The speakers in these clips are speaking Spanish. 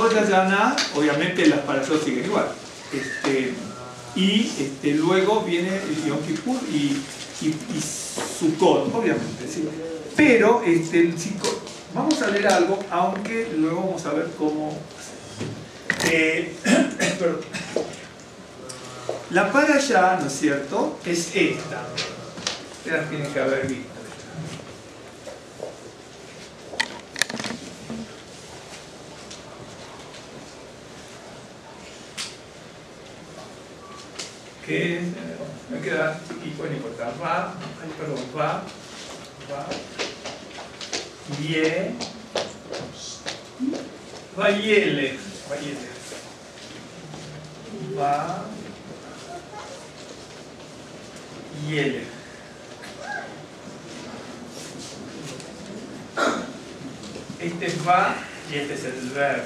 Rosh Hashanah, obviamente las parashot siguen igual. Luego viene Yom Kippur y Sukkot, obviamente, ¿sí? Pero vamos a leer algo, aunque luego vamos a ver cómo. La parashá, ¿no es cierto?, es esta. Ustedes tienen que haber visto. Que me queda chiquito, no importa. Va, Ye, Vayele, Va, Yele. Este es va y este es el verbo.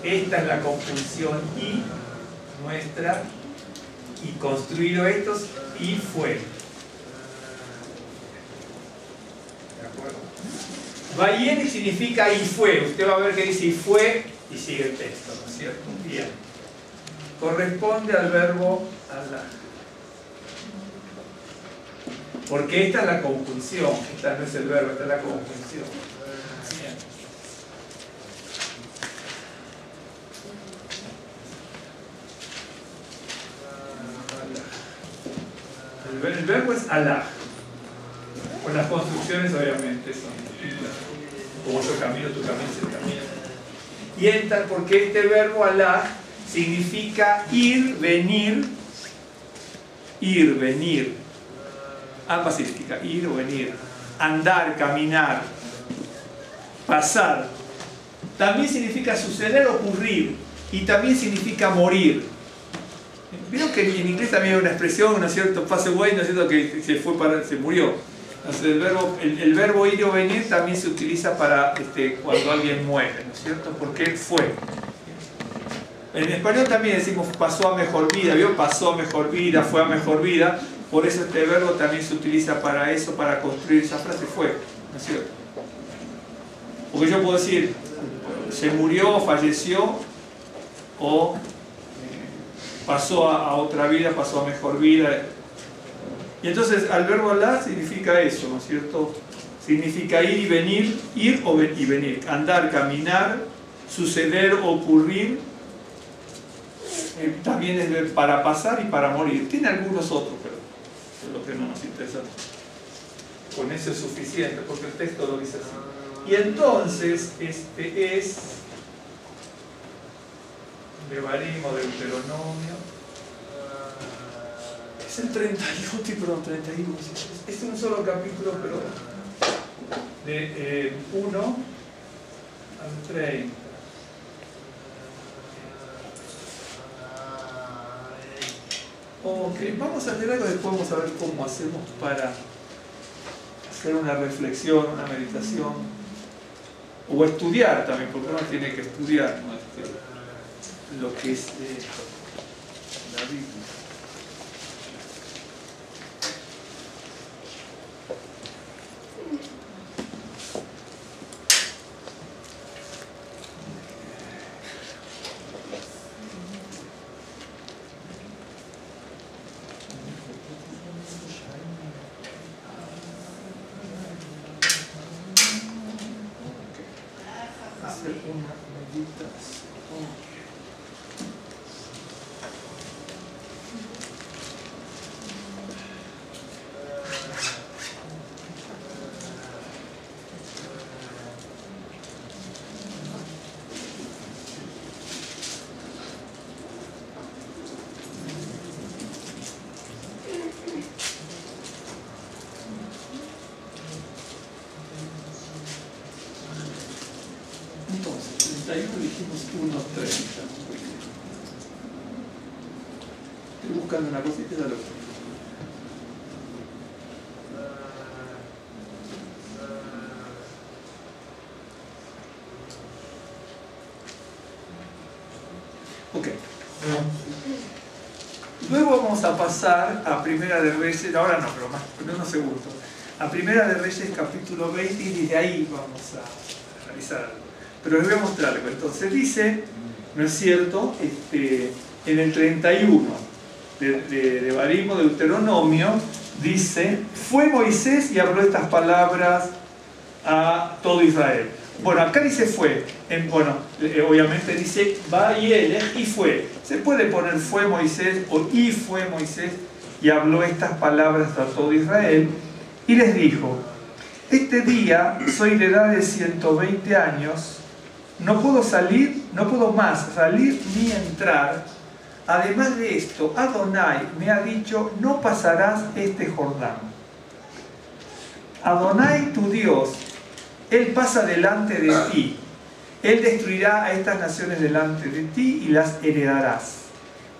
Esta es la conjunción y nuestra, y construido estos y fue. ¿De acuerdo? Vayene significa y fue. Usted va a ver que dice y fue y sigue el texto, ¿no es cierto? Bien. Corresponde al verbo alaj. Porque esta es la conjunción. Esta no es el verbo, esta es la conjunción. Bien. El verbo es alaj. Con las construcciones obviamente son como yo camino, tú caminas, él camina. Y entra porque este verbo alaj significa ir, venir. Ambas significa ir o venir. Andar, caminar, pasar. También significa suceder, ocurrir. Y también significa morir. Vieron que en inglés también hay una expresión, ¿no es cierto? Pass away, ¿no es cierto? Que se murió. Entonces el verbo ir o venir también se utiliza para cuando alguien muere, ¿no es cierto? Porque fue. En español también decimos pasó a mejor vida, ¿vio? Pasó a mejor vida, fue a mejor vida. Por eso este verbo también se utiliza para eso, para construir esa frase, fue, ¿no es cierto? Porque yo puedo decir, se murió, falleció, o pasó a otra vida, pasó a mejor vida. Y entonces al verbo alaj significa eso, ¿no es cierto? Significa ir y venir, ir y venir, andar, caminar, suceder, ocurrir. También es para pasar y para morir. Tiene algunos otros, pero es lo que no nos interesa. Con eso es suficiente, porque el texto lo dice así. Y entonces, este es Devarim o Deuteronomio. Es el 31. Es un solo capítulo, pero de 1 al 30. Ok, vamos a leer algo y después vamos a ver cómo hacemos para hacer una reflexión, una meditación, o estudiar también, porque uno tiene que estudiar, ¿no? Lo que es la Biblia. Entonces, 31 dijimos 1.30. Estoy buscando una cosita y ya lo veo. Ok. Luego vamos a pasar a Primera de Reyes, ahora no, pero más, en unos segundos. A Primera de Reyes capítulo 20 y desde ahí vamos a realizar algo. pero les voy a mostrar algo. Entonces dice, ¿no es cierto? En el 31 de Barim, de Deuteronomio, dice, fue Moisés y habló estas palabras a todo Israel. Bueno, acá dice fue, obviamente dice va y él y fue. Se puede poner fue Moisés o y fue Moisés y habló estas palabras a todo Israel y les dijo, este día soy de edad de 120 años, no puedo más salir ni entrar. Además de esto, Adonai me ha dicho, no pasarás este Jordán. Adonai tu Dios, Él pasa delante de ti. Él destruirá a estas naciones delante de ti y las heredarás.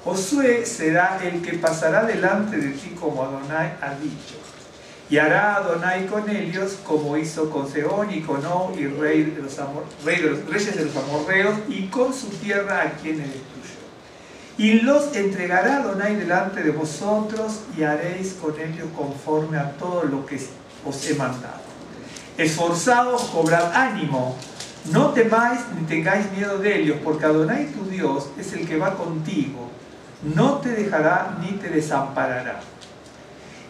Josué será el que pasará delante de ti como Adonai ha dicho. Y hará Adonai con ellos como hizo con Sehón y con Og y reyes de los amorreos y con su tierra a quienes destruyó. Y los entregará Adonai delante de vosotros y haréis con ellos conforme a todo lo que os he mandado. Esforzaos, cobrad ánimo, no temáis ni tengáis miedo de ellos, porque Adonai tu Dios es el que va contigo, no te dejará ni te desamparará.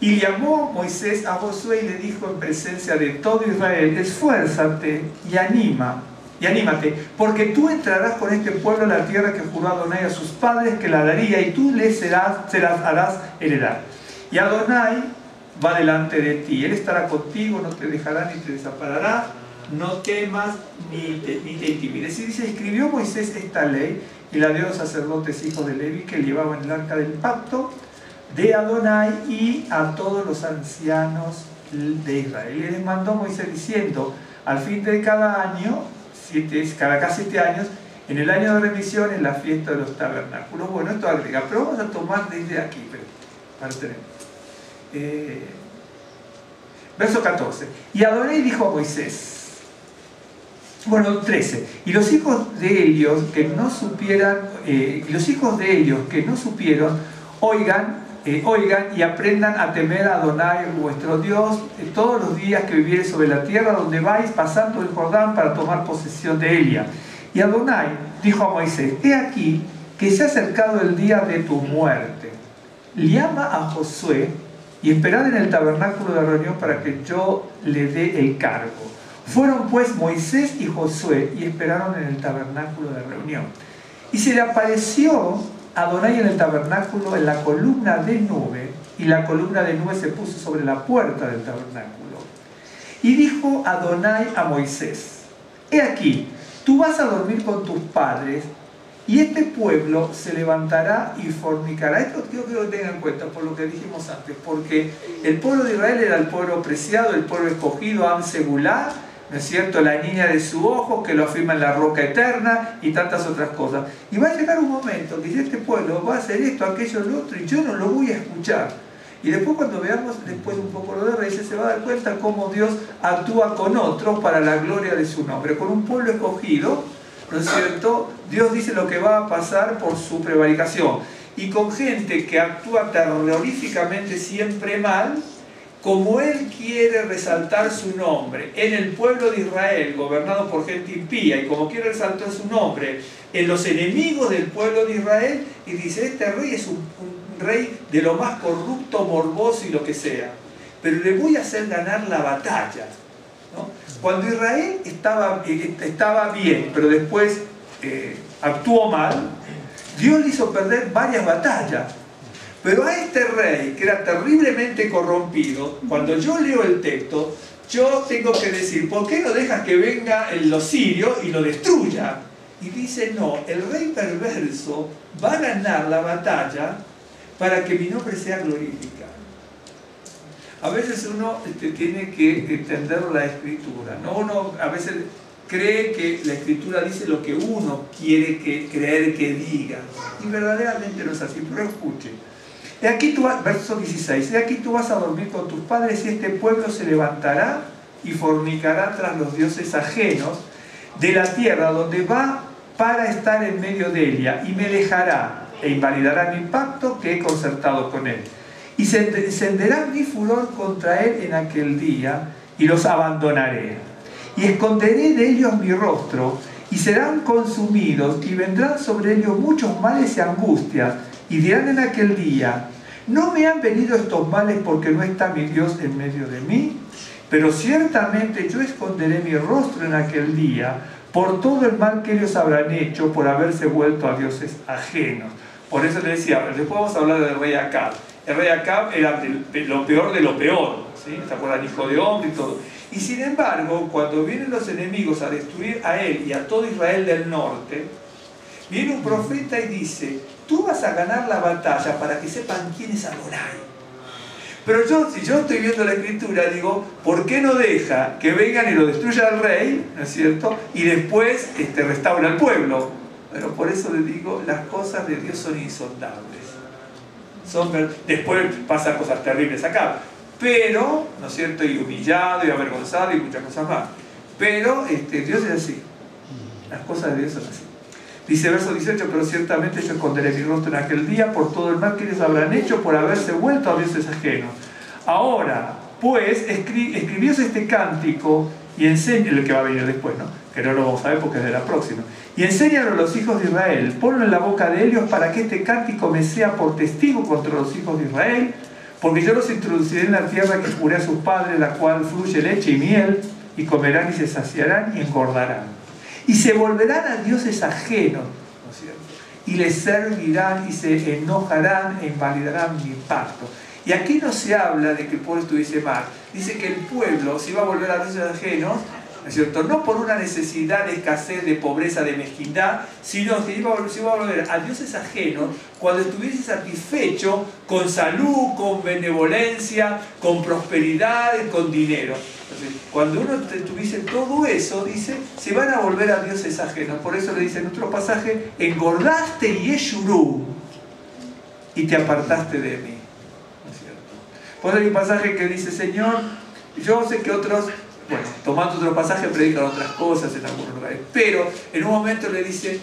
Y llamó Moisés a Josué y le dijo en presencia de todo Israel, esfuérzate y anímate, porque tú entrarás con este pueblo a la tierra que juró Adonai a sus padres que la daría, y tú se las harás heredar. Y Adonai va delante de ti, Él estará contigo, no te dejará ni te desamparará, no temas ni te intimides. Y dice, escribió Moisés esta ley y la dio a los sacerdotes hijos de Leví que llevaban el arca del pacto de Adonai y a todos los ancianos de Israel. Y les mandó Moisés diciendo, al fin de cada año, cada 7 años, en el año de remisión, en la fiesta de los tabernáculos. Bueno, esto agrega, pero vamos a tomar desde aquí, para tener. Verso 14. Y Adonai dijo a Moisés, bueno, 13. Y los hijos de ellos que no supieron, oigan y aprendan a temer a Adonai vuestro Dios todos los días que viviereis sobre la tierra donde vais pasando el Jordán para tomar posesión de ella. Y Adonai dijo a Moisés, he aquí que se ha acercado el día de tu muerte. Llama a Josué y esperad en el tabernáculo de reunión para que yo le dé el cargo. Fueron pues Moisés y Josué y esperaron en el tabernáculo de reunión. Y se le apareció Adonai en el tabernáculo en la columna de nube, y la columna de nube se puso sobre la puerta del tabernáculo. Y dijo Adonai a Moisés, he aquí, tú vas a dormir con tus padres, y este pueblo se levantará y fornicará. Esto quiero que lo tengan en cuenta por lo que dijimos antes, porque el pueblo de Israel era el pueblo preciado, el pueblo escogido, Am Segulá, ¿no es cierto? La niña de su ojo, que lo afirma en la roca eterna y tantas otras cosas. Y va a llegar un momento que este pueblo va a hacer esto, aquello, lo otro, y yo no lo voy a escuchar. Y después, cuando veamos después un poco lo de Reyes, se va a dar cuenta cómo Dios actúa con otros para la gloria de su nombre. Con un pueblo escogido, ¿no es cierto? Dios dice lo que va a pasar por su prevaricación. Y con gente que actúa terroríficamente siempre mal, como Él quiere resaltar su nombre en el pueblo de Israel, gobernado por gente impía, y como quiere resaltar su nombre en los enemigos del pueblo de Israel, y dice, este rey es un rey de lo más corrupto, morboso y lo que sea, pero le voy a hacer ganar la batalla, ¿no? Cuando Israel estaba bien, pero después actuó mal, Dios le hizo perder varias batallas. Pero a este rey, que era terriblemente corrompido, cuando yo leo el texto, yo tengo que decir, ¿por qué no dejas que venga los sirios y lo destruya? Y dice, no, el rey perverso va a ganar la batalla para que mi nombre sea glorificado. A veces uno tiene que entender la escritura, ¿no? Uno a veces cree que la escritura dice lo que uno quiere creer que diga, y verdaderamente no es así, pero escuche. De aquí tú vas, verso 16, de aquí tú vas a dormir con tus padres y este pueblo se levantará y fornicará tras los dioses ajenos de la tierra donde va para estar en medio de ella, y me dejará e invalidará mi pacto que he concertado con él. Y se encenderá mi furor contra él en aquel día y los abandonaré. Y esconderé de ellos mi rostro y serán consumidos, y vendrán sobre ellos muchos males y angustias, y dirán en aquel día: ¿no me han venido estos males porque no está mi Dios en medio de mí? Pero ciertamente yo esconderé mi rostro en aquel día por todo el mal que ellos habrán hecho por haberse vuelto a dioses ajenos. Por eso le decía, después vamos a hablar del rey Acab. El rey Acab era lo peor de lo peor, ¿sí? ¿Se acuerdan? Hijo de hombre y todo. Y sin embargo, cuando vienen los enemigos a destruir a él y a todo Israel del norte, viene un profeta y dice: tú vas a ganar la batalla para que sepan quién es Adonai. Pero si yo estoy viendo la escritura, digo, ¿por qué no deja que vengan y lo destruya al rey, ¿no es cierto? Y después restaura al pueblo. Pero por eso le digo, las cosas de Dios son insondables. Después pasan cosas terribles acá. Pero, ¿no es cierto? Y humillado y avergonzado y muchas cosas más. Pero Dios es así. Las cosas de Dios son así. Dice verso 18: pero ciertamente yo esconderé mi rostro en aquel día por todo el mal que ellos habrán hecho por haberse vuelto a dioses ajenos. Ahora, pues, escribíos este cántico y enséñalo, el que va a venir después, ¿no? Que no lo vamos a ver porque es de la próxima. Y enséñalo a los hijos de Israel, ponlo en la boca de ellos para que este cántico me sea por testigo contra los hijos de Israel, porque yo los introduciré en la tierra que juré a sus padres, la cual fluye leche y miel, y comerán y se saciarán y engordarán. Y se volverán a dioses ajenos, ¿no es cierto? Y les servirán y se enojarán e invalidarán mi pacto. Y aquí no se habla de que el pueblo estuviese mal. Dice que el pueblo se iba a volver a dioses ajenos, ¿no es cierto? No por una necesidad de escasez, de pobreza, de mezquindad, sino que se iba a volver a dioses ajenos cuando estuviese satisfecho con salud, con benevolencia, con prosperidad, con dinero. Entonces, cuando uno tuviese todo eso, dice, se van a volver a dioses ajenos. Por eso le dice en otro pasaje: engordaste Yeshurú y te apartaste de mí. ¿No es cierto? Por eso hay un pasaje que dice: Señor, yo sé que otros, bueno, tomando otro pasaje, predican otras cosas en algunos lugares, pero en un momento le dice,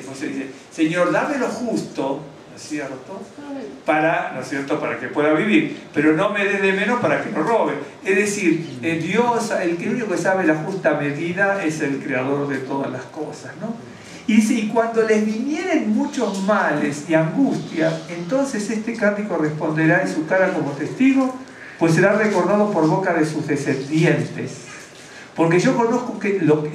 José dice: Señor, dame lo justo, ¿no es cierto? ¿No es cierto? Para que pueda vivir, pero no me des de menos para que no robe. Es decir, Dios, el único que sabe la justa medida es el creador de todas las cosas, ¿no? Y dice: y cuando les vinieren muchos males y angustias, entonces este cántico responderá en su cara como testigo, pues será recordado por boca de sus descendientes. Porque yo conozco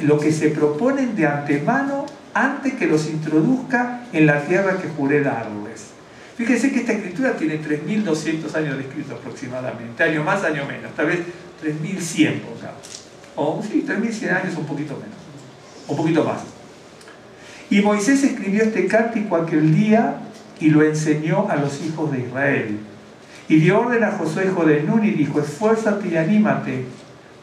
lo que se proponen de antemano antes que los introduzca en la tierra que juré darles. Fíjense que esta escritura tiene 3.200 años de escrito aproximadamente, año más, año menos, tal vez 3.100 pongamos. O sí, 3.100 años, un poquito menos, un poquito más. Y Moisés escribió este cántico aquel día y lo enseñó a los hijos de Israel. Y dio orden a Josué, hijo de Nun, y dijo: esfuérzate y anímate,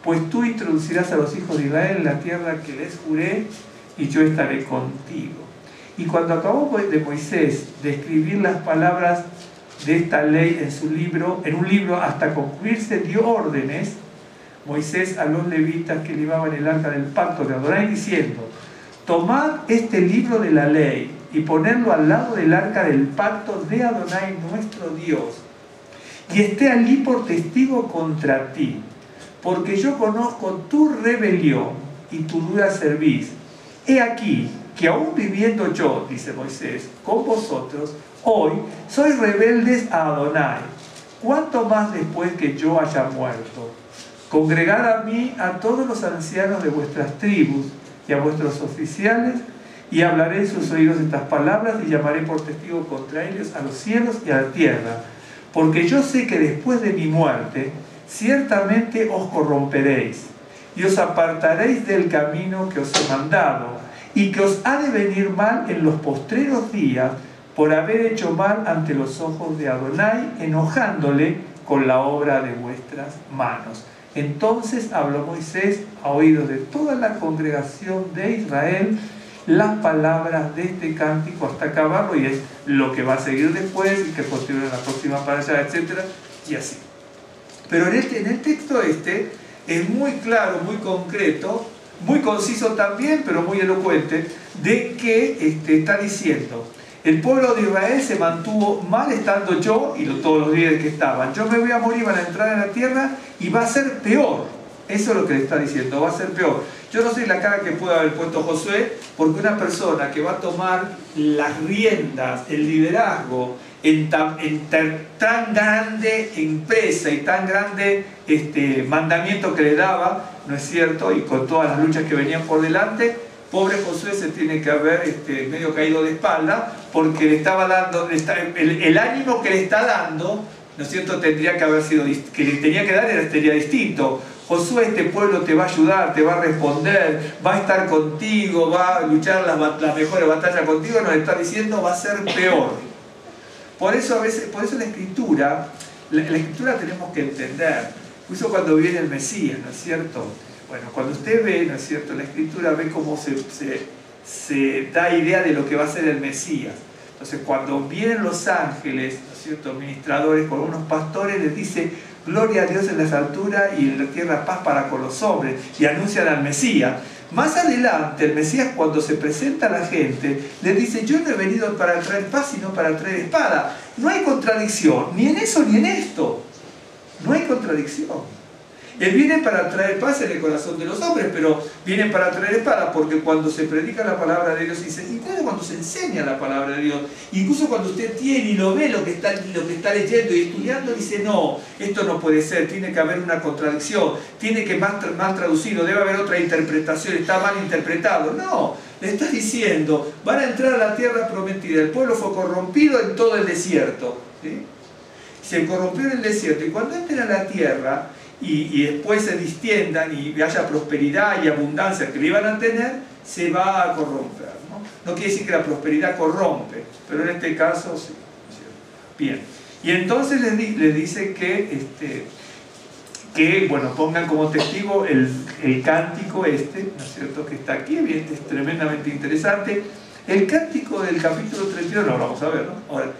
pues tú introducirás a los hijos de Israel en la tierra que les juré, y yo estaré contigo. Y cuando acabó de Moisés de escribir las palabras de esta ley en un libro hasta concluirse, dio órdenes Moisés a los levitas que llevaban el arca del pacto de Adonai, diciendo: tomad este libro de la ley y ponedlo al lado del arca del pacto de Adonai nuestro Dios, y esté allí por testigo contra ti, porque yo conozco tu rebelión y tu dura cerviz. He aquí que aún viviendo yo, dice Moisés, con vosotros, hoy sois rebeldes a Adonai. ¿Cuánto más después que yo haya muerto? Congregad a mí a todos los ancianos de vuestras tribus y a vuestros oficiales, y hablaré en sus oídos estas palabras y llamaré por testigo contra ellos a los cielos y a la tierra. Porque yo sé que después de mi muerte, ciertamente os corromperéis y os apartaréis del camino que os he mandado, y que os ha de venir mal en los postreros días por haber hecho mal ante los ojos de Adonai, enojándole con la obra de vuestras manos. Entonces habló Moisés a oídos de toda la congregación de Israel las palabras de este cántico hasta acabarlo, y es lo que va a seguir después y que posterior en la próxima parasha, etc. y así. Pero en el texto es muy claro, muy concreto, muy conciso también, pero muy elocuente, de que está diciendo: el pueblo de Israel se mantuvo mal estando yo y todos los días que estaban. Yo me voy a morir, van a entrar en la tierra y va a ser peor. Eso es lo que le está diciendo, va a ser peor. Yo no sé la cara que puede haber puesto Josué, porque una persona que va a tomar las riendas, el liderazgo, en tan grande empresa y tan grande mandamiento que le daba, ¿no es cierto? Y con todas las luchas que venían por delante, pobre Josué se tiene que haber medio caído de espalda, porque le estaba dando, el ánimo que le está dando, ¿no es cierto?, tendría que haber sido, que le tenía que dar sería distinto. Josué, este pueblo te va a ayudar, te va a responder, va a estar contigo, va a luchar las mejores batallas contigo, nos está diciendo va a ser peor. Por eso a veces, por eso la escritura tenemos que entender. Incluso cuando viene el Mesías, ¿no es cierto? Bueno, cuando usted ve, ¿no es cierto?, la escritura ve cómo se da idea de lo que va a ser el Mesías. Entonces, cuando vienen los ángeles, ¿no es cierto?, ministradores con unos pastores, les dice: gloria a Dios en las alturas y en la tierra paz para con los hombres, y anuncian al Mesías. Más adelante, el Mesías, cuando se presenta a la gente, le dice: yo no he venido para traer paz, sino para traer espada. No hay contradicción, ni en eso ni en esto. No hay contradicción. Él viene para traer paz en el corazón de los hombres, pero viene para traer espada, porque cuando se predica la palabra de Dios, incluso cuando se enseña la palabra de Dios, incluso cuando usted tiene y lo ve lo que está leyendo y estudiando, dice: no, esto no puede ser, tiene que haber una contradicción, tiene que mal traducido, debe haber otra interpretación, está mal interpretado. No, le está diciendo: van a entrar a la tierra prometida, el pueblo fue corrompido en todo el desierto, ¿sí? Se corrompió en el desierto, y cuando entren a la tierra y después se distiendan y haya prosperidad y abundancia que le iban a tener, se va a corromper, ¿no? No quiere decir que la prosperidad corrompe, pero en este caso sí. Bien, y entonces les dice que bueno, pongan como testigo el cántico ¿no es cierto?, que está aquí, es tremendamente interesante. El cántico del capítulo 32, lo vamos a ver, ¿no? Ahora,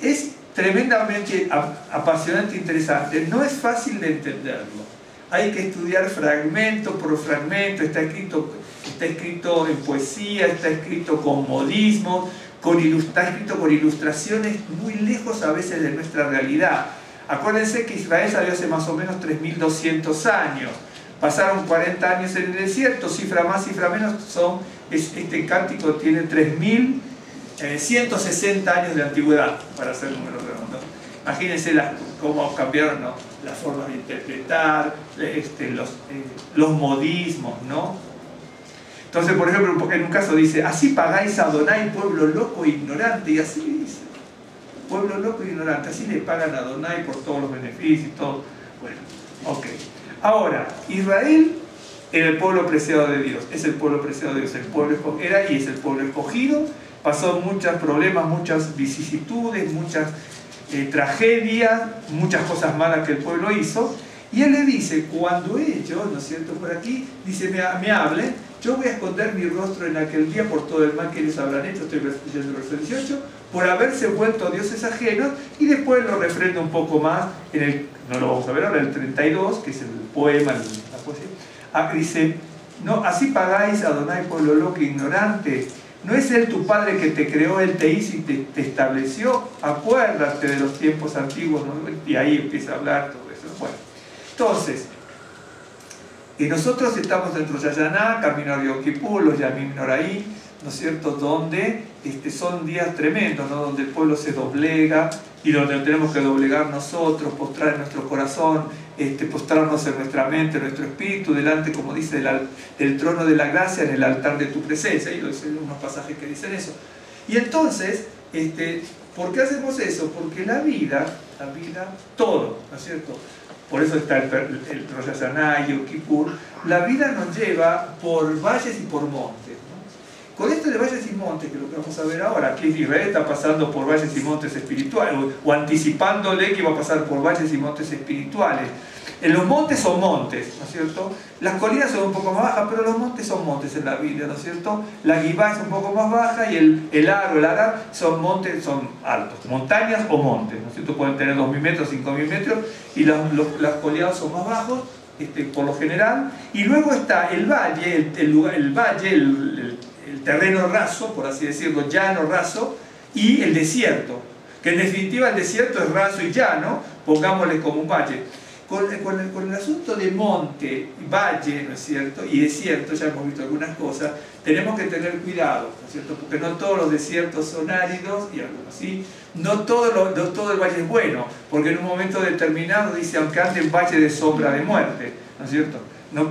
es tremendamente apasionante e interesante. No es fácil de entenderlo. Hay que estudiar fragmento por fragmento. Está escrito en poesía, está escrito con modismo, está escrito con ilustraciones muy lejos a veces de nuestra realidad. Acuérdense que Israel salió hace más o menos 3200 años. Pasaron 40 años en el desierto, cifra más, cifra menos, este cántico tiene 3160 años de antigüedad, para hacer números redondos. Imagínense cómo cambiaron, ¿no?, las formas de interpretar, los modismos, ¿no? Entonces, por ejemplo, en un caso dice: así pagáis a Adonai, pueblo loco e ignorante. Y así dice: pueblo loco e ignorante. Así le pagan a Adonai por todos los beneficios y todo. Bueno, ok. Ahora, Israel era el pueblo preciado de Dios. Es el pueblo preciado de Dios. El pueblo era y es el pueblo escogido. Pasó muchos problemas, muchas vicisitudes, muchas tragedias, muchas cosas malas que el pueblo hizo. Y él le dice: cuando ellos, ¿no es cierto?, por aquí, dice, me hablen, yo voy a esconder mi rostro en aquel día por todo el mal que ellos habrán hecho. Estoy leyendo el verso 18, por haberse vuelto dioses ajenos. Y después lo refrenda un poco más, no lo vamos a ver ahora, el 32, que es el poema, la poesía. Dice: no, así pagáis a Adonai, pueblo loco e ignorante. ¿No es Él tu Padre que te creó, Él te hizo y te estableció? Acuérdate de los tiempos antiguos, ¿no? Y ahí empieza a hablar todo eso. Bueno, entonces, nosotros estamos en Rosh Hashanah, camino a Yom Kippur, los Yamim Noraim, ¿no es cierto?, donde son días tremendos, ¿no?, donde el pueblo se doblega y donde tenemos que doblegar nosotros, postrar en nuestro corazón, postrarnos en nuestra mente, en nuestro espíritu, delante, como dice, del trono de la gracia, en el altar de tu presencia. Y hay unos pasajes que dicen eso. Y entonces, ¿por qué hacemos eso? Porque la vida, todo, ¿no es cierto? Por eso está el Rosh Hashanah y Yom Kippur. La vida nos lleva por valles y por montes, ¿no? Con esto de valles y montes, que es lo que vamos a ver ahora, que Israel está pasando por valles y montes espirituales, o anticipándole que va a pasar por valles y montes espirituales. En los montes son montes, ¿no es cierto? Las colinas son un poco más bajas, pero los montes son montes en la Biblia, ¿no es cierto? La Gibá es un poco más baja y el Arar son montes, son altos, montañas o montes, ¿no es cierto? Pueden tener 2.000 metros, 5.000 metros, y las colinas son más bajos, por lo general. Y luego está el valle, el terreno raso, por así decirlo, llano, raso, y el desierto, que en definitiva el desierto es raso y llano, pongámosle como un valle. con el asunto de monte, valle, ¿no es cierto? Y desierto, ya hemos visto algunas cosas, tenemos que tener cuidado, ¿no es cierto? Porque no todos los desiertos son áridos, y algunos sí. No todo el valle es bueno, porque en un momento determinado dice, aunque ande en valle de sombra de muerte, ¿no es cierto? No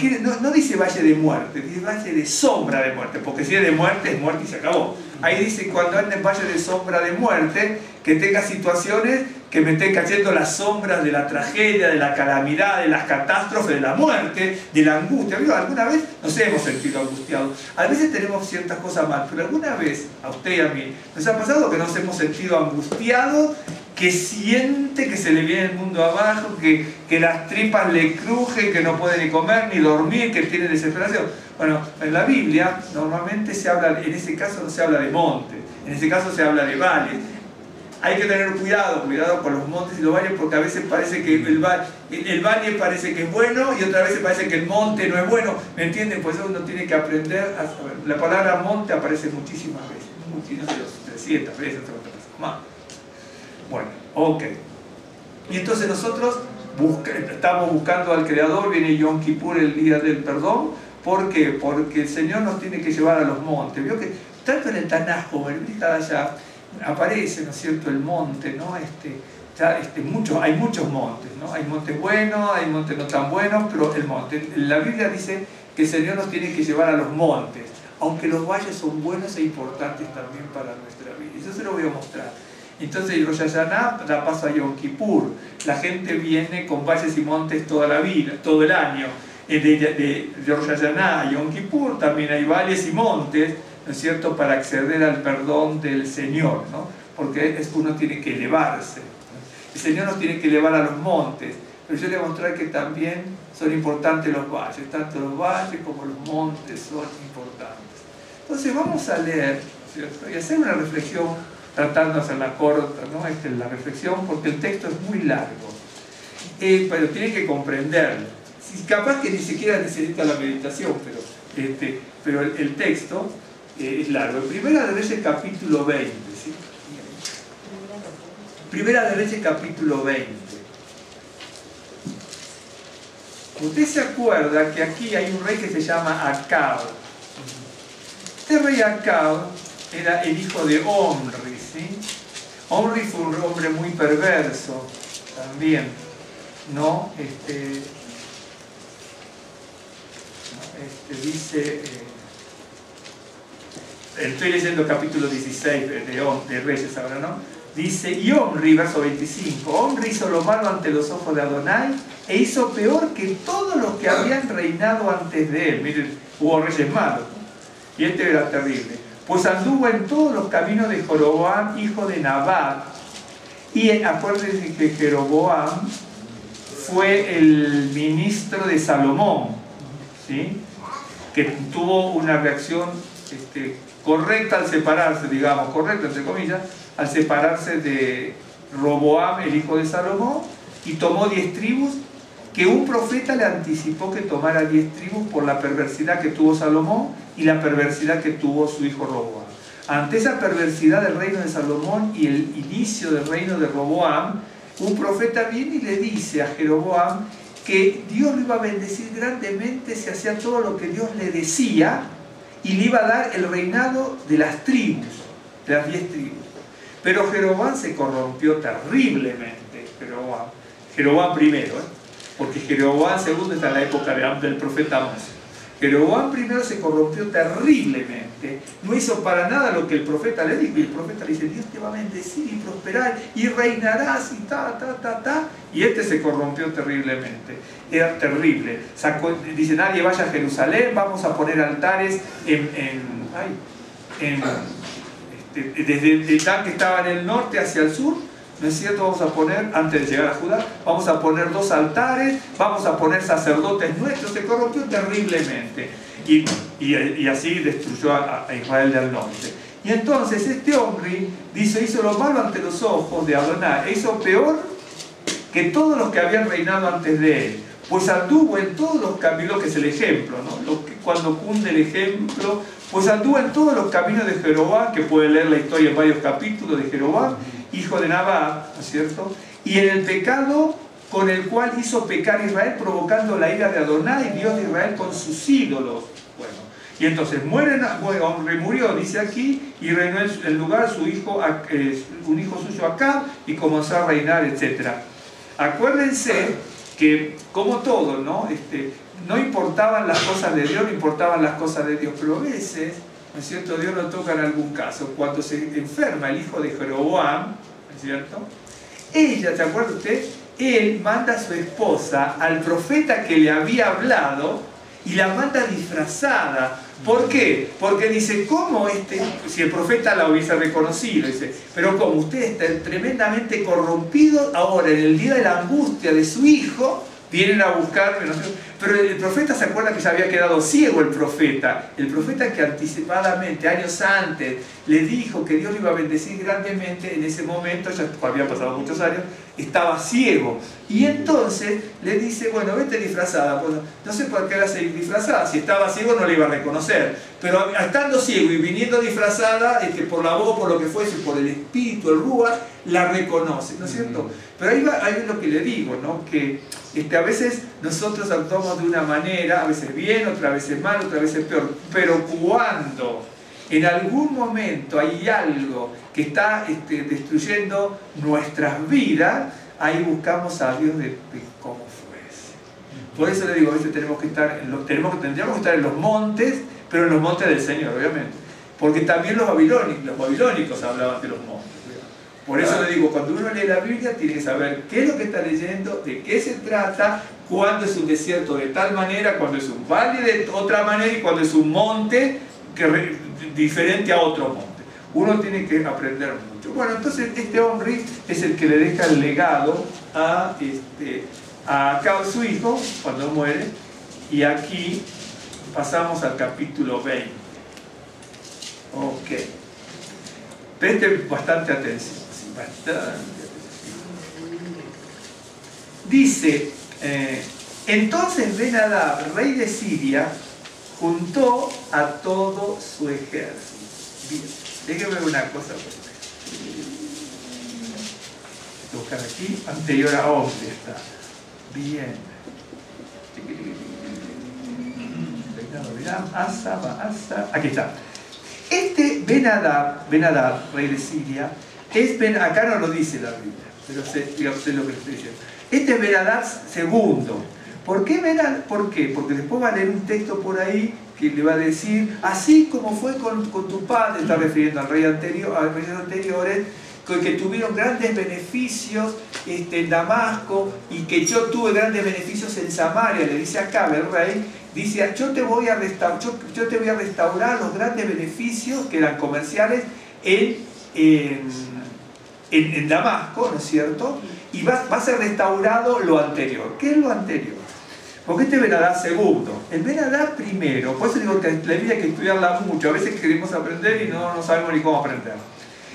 dice valle de muerte, dice valle de sombra de muerte, porque si es de muerte, es muerte y se acabó. Ahí dice, cuando ande en valle de sombra de muerte, que tenga situaciones que me estén cayendo las sombras de la tragedia, de la calamidad, de las catástrofes, de la muerte, de la angustia. ¿Alguna vez nos hemos sentido angustiados? A veces tenemos ciertas cosas mal, pero alguna vez, a usted y a mí, nos ha pasado que nos hemos sentido angustiados, que siente que se le viene el mundo abajo, que las tripas le crujen, que no puede ni comer ni dormir, que tiene desesperación. Bueno, en la Biblia normalmente se habla, en ese caso no se habla de montes, en ese caso se habla de valles. Hay que tener cuidado con los montes y los valles, porque a veces parece que el valle parece que es bueno y otras veces parece que el monte no es bueno. ¿Me entienden? Pues uno tiene que aprender a saber. La palabra monte aparece muchísimas veces, no sé, 300 veces, más. Bueno, ok. Y entonces nosotros estamos buscando al Creador, viene Yom Kippur, el día del perdón. ¿Por qué? Porque el Señor nos tiene que llevar a los montes. Vio que tanto en el Tanaj como en el Brit allá aparece, ¿no es cierto?, el monte, ¿no? Hay muchos montes, ¿no? Hay montes buenos, hay montes no tan buenos, pero el monte. La Biblia dice que el Señor nos tiene que llevar a los montes, aunque los valles son buenos e importantes también para nuestra vida. Eso se lo voy a mostrar. Entonces Rosh Hashanah da paso a Yom Kippur. La gente viene con valles y montes toda la vida, todo el año. De Rosh Hashanah a Yom Kippur también hay valles y montes, ¿no es cierto?, para acceder al perdón del Señor, ¿no? Porque uno tiene que elevarse. El Señor nos tiene que elevar a los montes, pero yo le voy a mostrar que también son importantes los valles, tanto los valles como los montes son importantes. Entonces vamos a leer, ¿cierto?, y hacer una reflexión, tratando de hacerla corta, ¿no? La reflexión, porque el texto es muy largo, pero tienen que comprenderlo. Capaz que ni siquiera necesita la meditación, pero el texto es largo. Primera de Reyes capítulo 20, ¿sí? Primera de Reyes capítulo 20. Usted se acuerda que aquí hay un rey que se llama Acab. Este rey Acab era el hijo de Omri, ¿sí? Omri fue un hombre muy perverso también, ¿no? Dice, estoy leyendo el capítulo 16 de Reyes ahora, ¿no? Dice, y Omri, verso 25, Omri hizo lo malo ante los ojos de Adonai e hizo peor que todos los que habían reinado antes de él. Miren, hubo reyes malos, ¿no? Y este era terrible. Pues anduvo en todos los caminos de Jeroboam, hijo de Nabat. Y acuérdense que Jeroboam fue el ministro de Salomón, ¿sí?, que tuvo una reacción correcta al separarse, digamos, correcta entre comillas, al separarse de Roboam, el hijo de Salomón, y tomó 10 tribus, que un profeta le anticipó que tomara 10 tribus por la perversidad que tuvo Salomón y la perversidad que tuvo su hijo Roboam. Ante esa perversidad del reino de Salomón y el inicio del reino de Roboam, un profeta viene y le dice a Jeroboam que Dios lo iba a bendecir grandemente si hacía todo lo que Dios le decía, y le iba a dar el reinado de las tribus, de las 10 tribus. Pero Jeroboam se corrompió terriblemente. Jeroboam primero, porque Jeroboam segundo está en la época del profeta Amós. Jeroboam primero se corrompió terriblemente, no hizo para nada lo que el profeta le dijo, y el profeta le dice, Dios te va a bendecir y prosperar y reinarás y y este se corrompió terriblemente, era terrible. Dice, nadie vaya a Jerusalén, vamos a poner altares desde Dan, que estaba en el norte hacia el sur, ¿no es cierto? Vamos a poner, antes de llegar a Judá, vamos a poner 2 altares, vamos a poner sacerdotes nuestros. Se corrompió terriblemente y así destruyó a Israel del norte. Y entonces este hombre dice, hizo lo malo ante los ojos de Adonai, hizo peor que todos los que habían reinado antes de él, pues anduvo en todos los caminos, que es el ejemplo, ¿no? Cuando cunde el ejemplo, pues anduvo en todos los caminos de Jeroboam, que puede leer la historia en varios capítulos de Jeroboam, hijo de Nabat, ¿no es cierto? Y en el pecado con el cual hizo pecar a Israel, provocando la ira de Adonai, Dios de Israel, con sus ídolos. Bueno, y entonces Omri murió, dice aquí, y reinó en lugar un hijo suyo Acab, y comenzó a reinar, etc. Acuérdense que, como todo, ¿no? No importaban las cosas de Dios, no importaban las cosas de Dios, pero a veces, ¿no es cierto?, Dios lo toca en algún caso. Cuando se enferma el hijo de Jeroboam, ¿no es cierto?, ella, ¿se acuerda usted? Él manda a su esposa al profeta que le había hablado y la manda disfrazada. ¿Por qué? Porque dice, ¿cómo si el profeta la hubiese reconocido? Dice, pero como usted está tremendamente corrompido, ahora en el día de la angustia de su hijo, vienen a buscarme, ¿no? Pero el profeta se acuerda que ya había quedado ciego el profeta que anticipadamente, años antes, le dijo que Dios lo iba a bendecir grandemente. En ese momento, ya habían pasado muchos años, estaba ciego. Y entonces le dice, bueno, vete disfrazada. Bueno, no sé por qué era seguir disfrazada, si estaba ciego no le iba a reconocer. Pero estando ciego y viniendo disfrazada, por la voz, por lo que fuese, por el espíritu, el rúa, la reconoce, ¿no es cierto? Pero ahí es lo que le digo, ¿no? Que a veces nosotros actuamos de una manera, a veces bien, otras veces mal, otras veces peor. Pero cuando en algún momento hay algo que está destruyendo nuestras vidas, ahí buscamos a Dios de cómo fuese. Por eso le digo, a veces tendríamos que estar en los montes, pero en los montes del Señor, obviamente. Porque también los babilónicos hablaban de los montes. Por eso le digo, cuando uno lee la Biblia, tiene que saber qué es lo que está leyendo, de qué se trata, cuándo es un desierto de tal manera, cuándo es un valle de otra manera y cuándo es un monte diferente a otro monte. Uno tiene que aprender mucho. Bueno, entonces este hombre es el que le deja el legado a Acab, su hijo, cuando muere. Y aquí pasamos al capítulo 20. Ok. Presten bastante atención. Dice, entonces Ben-Hadad, rey de Siria, juntó a todo su ejército. Bien, déjenme ver una cosa. Voy a buscar aquí, anterior a 11 está. Bien. Aquí está. Ben-Hadad, rey de Siria, acá no lo dice la Biblia, pero sé lo que estoy diciendo. Este es Ben-Hadad segundo. ¿Por qué? Porque después va a leer un texto por ahí que le va a decir, así como fue con tu padre, está refiriendo al rey anterior, a los reyes anteriores, que tuvieron grandes beneficios en Damasco, y que yo tuve grandes beneficios en Samaria, le dice acá el rey, dice, yo te voy a restaurar los grandes beneficios que eran comerciales en Damasco, ¿no es cierto? Y va a ser restaurado lo anterior. ¿Qué es lo anterior? Porque este Ben-Hadad segundo. El Ben-Hadad primero, por eso digo que la Biblia hay que estudiarla mucho. A veces queremos aprender y no sabemos ni cómo aprender.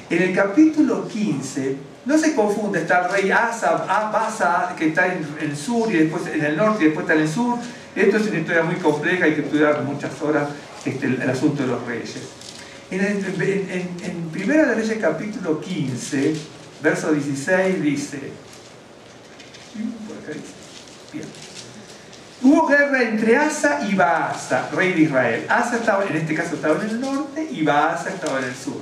En el capítulo 15, no se confunde, está el rey Asa, que está en el sur y después en el norte y después está en el sur. Esto es una historia muy compleja, hay que estudiar muchas horas el asunto de los reyes. En Primera de Reyes capítulo 15, verso 16 dice, bien, hubo guerra entre Asa y Baasa, rey de Israel. Asa estaba, en este caso estaba en el norte, y Baasa estaba en el sur.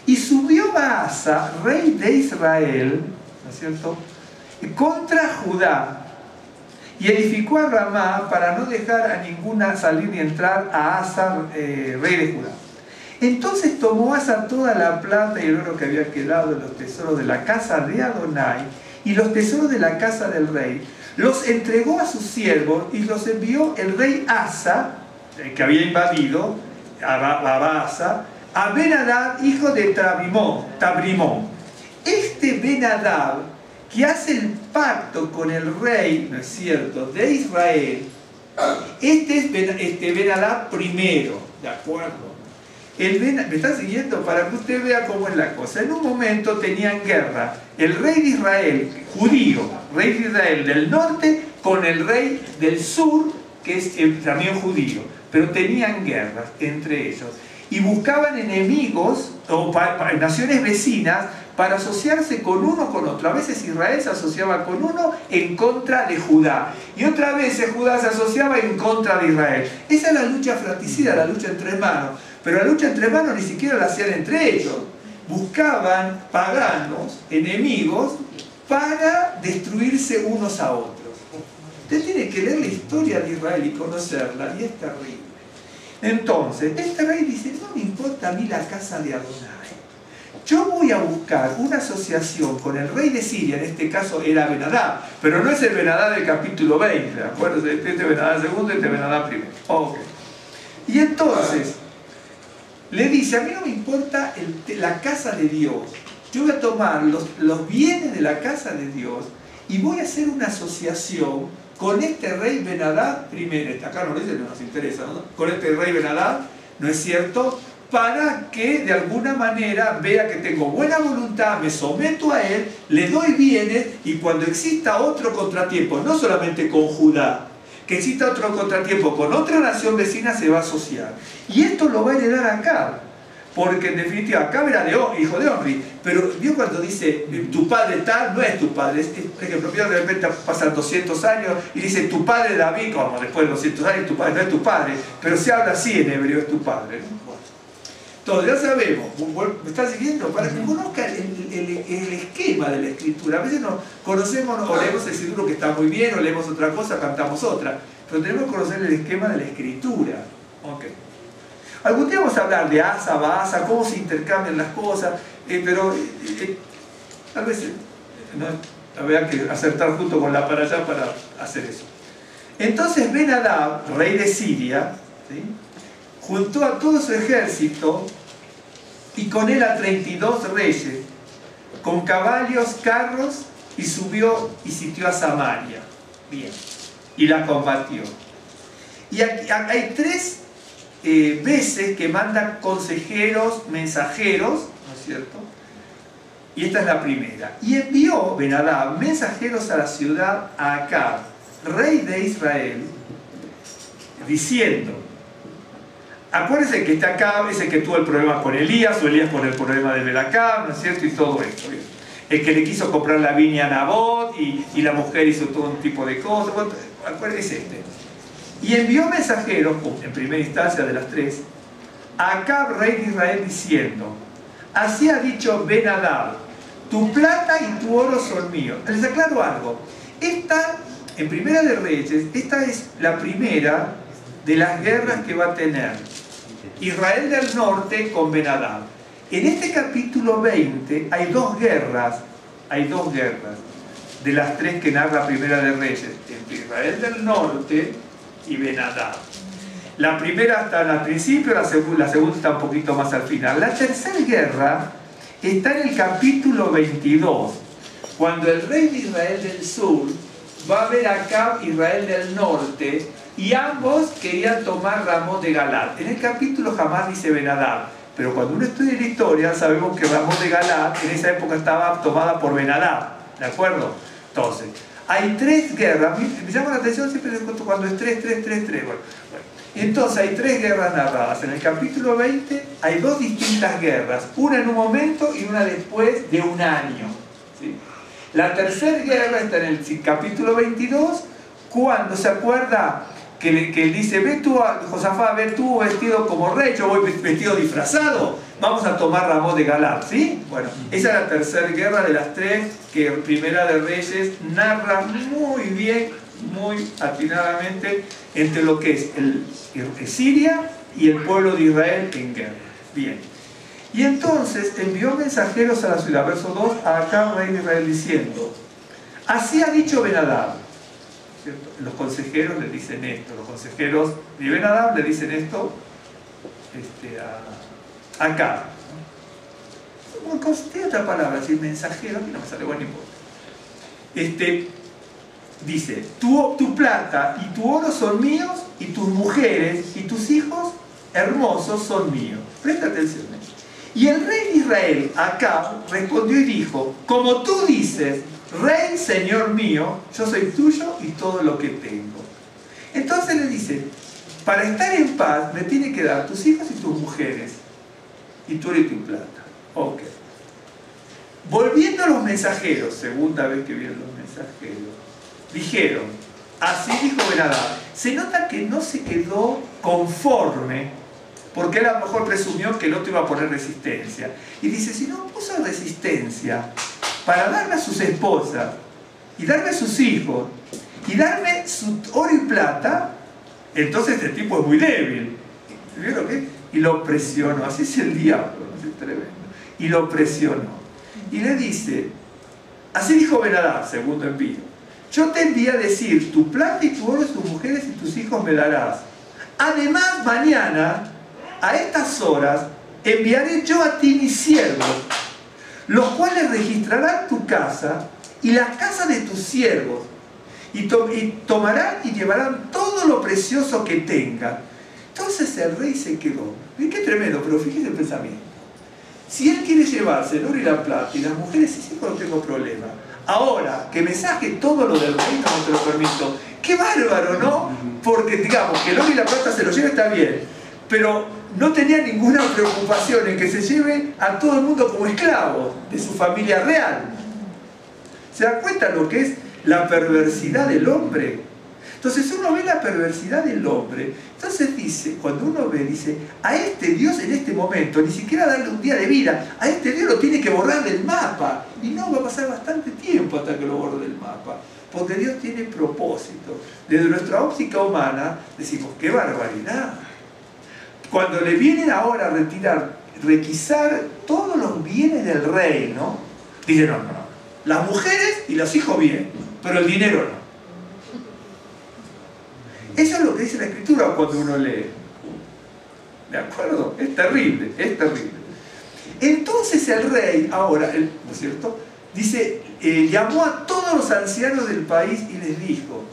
Y subió Baasa, rey de Israel, ¿no es cierto?, contra Judá, y edificó a Ramá para no dejar a ninguna salir ni entrar a Asa, rey de Judá. Entonces tomó Asa toda la plata y el oro que había quedado en los tesoros de la casa de Adonai y los tesoros de la casa del rey, los entregó a sus siervos y los envió el rey Asa, que había invadido a Baasa, a Ben-Hadad, hijo de Tabrimón. Este Ben-Hadad, que hace el pacto con el rey, ¿no es cierto?, de Israel, este es Ben-Hadad primero, ¿de acuerdo? ¿Me están siguiendo? Para que usted vea cómo es la cosa. En un momento tenían guerra el rey de Israel, judío, rey de Israel del norte, con el rey del sur, que es también judío. Pero tenían guerras entre ellos. Y buscaban enemigos, o naciones vecinas, para asociarse con uno o con otro. A veces Israel se asociaba con uno en contra de Judá, y otras veces Judá se asociaba en contra de Israel. Esa es la lucha fratricida, la lucha entre hermanos. Pero la lucha entre hermanos ni siquiera la hacían entre ellos. Buscaban paganos, enemigos, para destruirse unos a otros. Usted tiene que leer la historia de Israel y conocerla, y es terrible. Entonces, este rey dice, no me importa a mí la casa de Adonai. Yo voy a buscar una asociación con el rey de Siria, en este caso era Ben-Hadad, pero no es el Ben-Hadad del capítulo 20, ¿de acuerdo? Este es Ben-Hadad segundo y este es Ben-Hadad primero. Okay. Y entonces, le dice, a mí no me importa la casa de Dios. Yo voy a tomar los bienes de la casa de Dios y voy a hacer una asociación con este rey Ben-Hadad primero. Acá no lo dice, no nos interesa, ¿no? Con este rey Ben-Hadad, ¿no es cierto?, para que de alguna manera vea que tengo buena voluntad, me someto a él, le doy bienes, y cuando exista otro contratiempo, no solamente con Judá, que exista otro contratiempo con otra nación vecina, se va a asociar. Y esto lo va a heredar Acab, porque en definitiva Acab era hijo de Omri, pero Dios cuando dice tu padre tal, no es tu padre, es que el propio de repente pasan 200 años y dice tu padre David, como después de 200 años tu padre no es tu padre, pero se habla así en hebreo, es tu padre, ¿no? Entonces ya sabemos, ¿me está siguiendo? Para que conozca el esquema de la escritura. A veces no conocemos, o leemos el Siduro que está muy bien, o leemos otra cosa, cantamos otra, pero tenemos que conocer el esquema de la escritura. Okay. Algún día vamos a hablar de Asa, Baasa, cómo se intercambian las cosas, pero tal vez no, habría que acertar junto con la para allá para hacer eso. Entonces Ben-Hadad, rey de Siria, ¿sí?, juntó a todo su ejército y con él a 32 reyes, con caballos, carros, y subió y sitió a Samaria. Bien, y la combatió. Y aquí, hay 3 veces que manda consejeros, mensajeros, ¿no es cierto? Y esta es la primera. Y envió Ben-Hadad mensajeros a la ciudad a Acab, rey de Israel, diciendo, acuérdense que está Acab, es el que tuvo el problema con Elías, o Elías con el problema de Belacab, ¿no es cierto? Y todo esto. El que le quiso comprar la viña a Nabot, y la mujer hizo todo un tipo de cosas. Bueno, acuérdense este. Y envió mensajeros, en primera instancia de las 3, a Acab, rey de Israel, diciendo, así ha dicho Ben-Hadad, tu plata y tu oro son míos. Les aclaro algo. Esta, en Primera de Reyes, esta es la primera de las guerras que va a tener Israel del norte con Ben-Hadad. En este capítulo 20 hay dos guerras de las 3 que narra Primera de Reyes, entre Israel del norte y Ben-Hadad. La primera está al principio, la segunda está un poquito más al final. La tercera guerra está en el capítulo 22, cuando el rey de Israel del sur va a ver a Acab, Israel del norte, y ambos querían tomar Ramot de Galad. En el capítulo jamás dice Ben-Hadad, pero cuando uno estudia la historia sabemos que Ramot de Galad en esa época estaba tomada por Ben-Hadad, ¿de acuerdo? Entonces, hay 3 guerras, me llama la atención siempre cuando es 3, bueno. Entonces hay 3 guerras narradas. En el capítulo 20 hay 2 distintas guerras, una en un momento y una después de un año, ¿sí? La tercera guerra está en el capítulo 22, cuando se acuerda que él dice, ve tú, Josafat, ve tú vestido como rey, yo voy vestido disfrazado, vamos a tomar Ramot de Galad, ¿sí? Bueno, esa es la tercera guerra de las 3 que Primera de Reyes narra muy bien, muy atinadamente, entre lo que es Siria y el pueblo de Israel en guerra. Bien. Y entonces envió mensajeros a la ciudad, verso 2, a Acab, rey de Israel, diciendo, así ha dicho Ben-Hadad. ¿Cierto? Los consejeros le dicen esto, los consejeros de Ben-Hadad le dicen esto a Acab. Tiene otra palabra, decir mensajero, aquí no me sale, bueno, ni importa. Dice, tu plata y tu oro son míos, y tus mujeres y tus hijos hermosos son míos. Presta atención. Y el rey de Israel, Acab, respondió y dijo, como tú dices, rey, señor mío, yo soy tuyo y todo lo que tengo. Entonces le dice, para estar en paz me tiene que dar tus hijos y tus mujeres, y tu oro y tu plata. Ok. Volviendo los mensajeros, segunda vez que vienen los mensajeros, dijeron, así dijo Ben-Hadad. Se nota que no se quedó conforme, porque él a lo mejor presumió que el otro iba a poner resistencia. Y dice, si no puso resistencia para darme a sus esposas, y darme a sus hijos, y darme su oro y plata, entonces este tipo es muy débil. ¿Vieron qué? Y lo presionó, así es el diablo, es tremendo. Y lo presionó. Y le dice, así dijo Ben-Hadad, segundo envío, yo te envié a decir, tu plata y tu oro, tus mujeres y tus hijos me darás. Además, mañana, a estas horas, enviaré yo a ti mis siervos, los cuales registrarán tu casa y la casa de tus siervos, y tomarán y llevarán todo lo precioso que tengan. Entonces el rey se quedó. ¿Ven qué tremendo? Pero fíjese el pensamiento. Si él quiere llevarse el oro y la plata y las mujeres y hijos, no tengo problema. Ahora, que me saque todo lo del reino, no te lo permito. ¡Qué bárbaro!, ¿no? Porque, digamos, que el oro y la plata se lo lleve está bien, pero no tenía ninguna preocupación en que se lleve a todo el mundo como esclavo de su familia real. ¿Se dan cuenta lo que es la perversidad del hombre? Entonces uno ve la perversidad del hombre. Entonces dice, cuando uno ve, dice, a este Dios en este momento, ni siquiera darle un día de vida, a este Dios lo tiene que borrar del mapa. Y no, va a pasar bastante tiempo hasta que lo borre del mapa. Porque Dios tiene propósito. Desde nuestra óptica humana decimos, ¡qué barbaridad! Cuando le vienen ahora a retirar, requisar todos los bienes del reino, dice, no, las mujeres y los hijos bien, pero el dinero no. Eso es lo que dice la Escritura cuando uno lee. ¿De acuerdo? Es terrible, es terrible. Entonces el rey, ahora, ¿no es cierto?, dice, llamó a todos los ancianos del país y les dijo,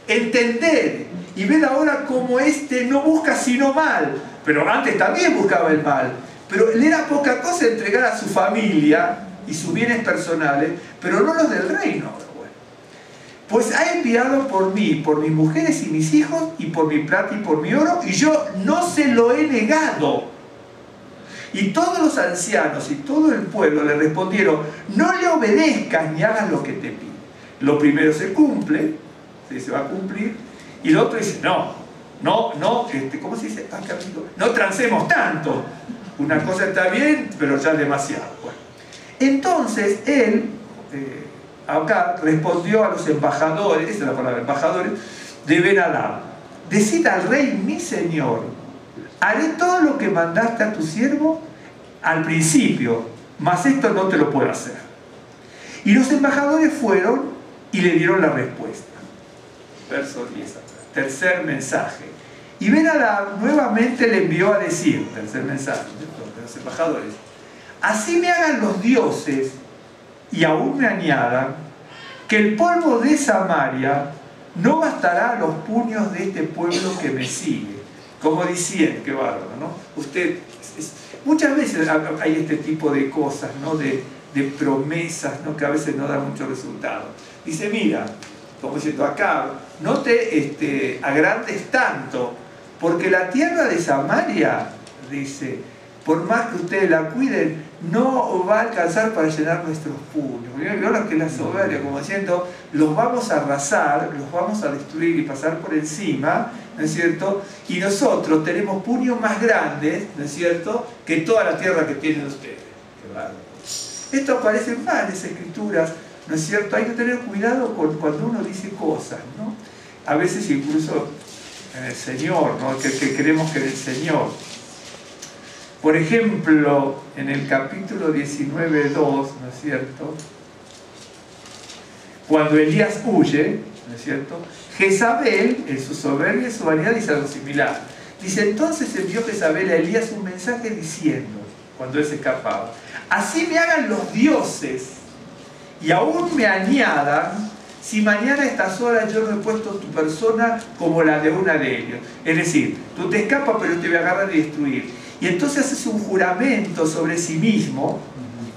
entended y ved ahora cómo este no busca sino mal, pero antes también buscaba el mal, pero le era poca cosa entregar a su familia y sus bienes personales, pero no los del reino. Bueno, pues ha enviado por mí, por mis mujeres y mis hijos, y por mi plata y por mi oro, y yo no se lo he negado. Y todos los ancianos y todo el pueblo le respondieron, no le obedezcas ni hagas lo que te pide. Lo primero se cumple, se va a cumplir, y el otro dice, ¿cómo se dice? No transemos tanto. Una cosa está bien, pero ya demasiado. Bueno. Entonces él, acá respondió a los embajadores, esa es la palabra, embajadores, de Ben-Hadad, decid al rey mi señor, haré todo lo que mandaste a tu siervo al principio, mas esto no te lo puedo hacer. Y los embajadores fueron y le dieron la respuesta. Verso 10, tercer mensaje. Y Ben-Hadad nuevamente le envió a decir, tercer mensaje de los embajadores, así me hagan los dioses y aún me añadan que el polvo de Samaria no bastará a los puños de este pueblo que me sigue. Como diciendo, qué bárbaro, ¿no? Muchas veces hay este tipo de cosas, ¿no? De promesas, ¿no? Que a veces no dan mucho resultado. Dice, mira, como diciendo acá, no te agrandes tanto, porque la tierra de Samaria, dice, por más que ustedes la cuiden, no va a alcanzar para llenar nuestros puños. Veo lo que es la soberbia, como diciendo, los vamos a arrasar, los vamos a destruir y pasar por encima, ¿no es cierto? Y nosotros tenemos puños más grandes, ¿no es cierto?, que toda la tierra que tienen ustedes. Qué bárbaro. Esto aparece en varias escrituras, ¿no es cierto? Hay que tener cuidado cuando uno dice cosas, ¿no? A veces incluso en el Señor, ¿no? Que creemos que en el Señor. Por ejemplo, en el capítulo 19:2, ¿no es cierto?, cuando Elías huye, ¿no es cierto?, Jezabel, en su soberbia y su vanidad, dice algo similar. Dice, entonces envió Jezabel a Elías un mensaje diciendo, cuando él se escapaba, así me hagan los dioses y aún me añadan, si mañana a estas horas yo no he puesto tu persona como la de una de ellos. Es decir, tú te escapas, pero te voy a agarrar y destruir. Y entonces haces un juramento sobre sí mismo.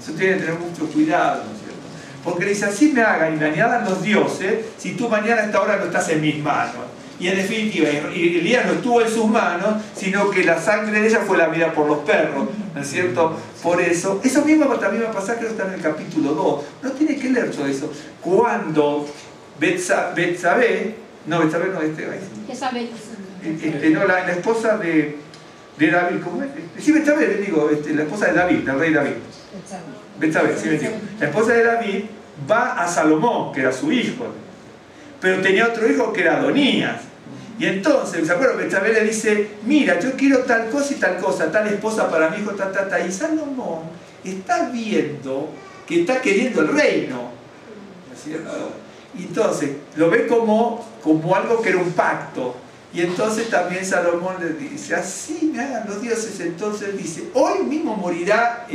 Eso tiene que tener mucho cuidado, ¿no es cierto? Porque dice, así me hagan y me añadan los dioses, si tú mañana a esta hora no estás en mis manos. Y en definitiva, Elías no estuvo en sus manos, sino que la sangre de ella fue lamida por los perros, ¿no ¿no es cierto? Por eso mismo también va a pasar, creo que está en el capítulo 2, no tiene que leer todo eso. Cuando Betsabé, no, la esposa de David, ¿cómo es? Sí, Betsabé, digo, la esposa de David, del rey David. Betsabé, sí, me digo. La esposa de David va a Salomón, que era su hijo, pero tenía otro hijo que era Adonías. Y entonces, ¿se acuerdan? Betsabé le dice, mira, yo quiero tal cosa y tal cosa, tal esposa para mi hijo, y Salomón está viendo que está queriendo el reino, ¿no es cierto? Y entonces, lo ve como algo que era un pacto. Y entonces también Salomón le dice, así me hagan los dioses. Entonces dice, hoy mismo morirá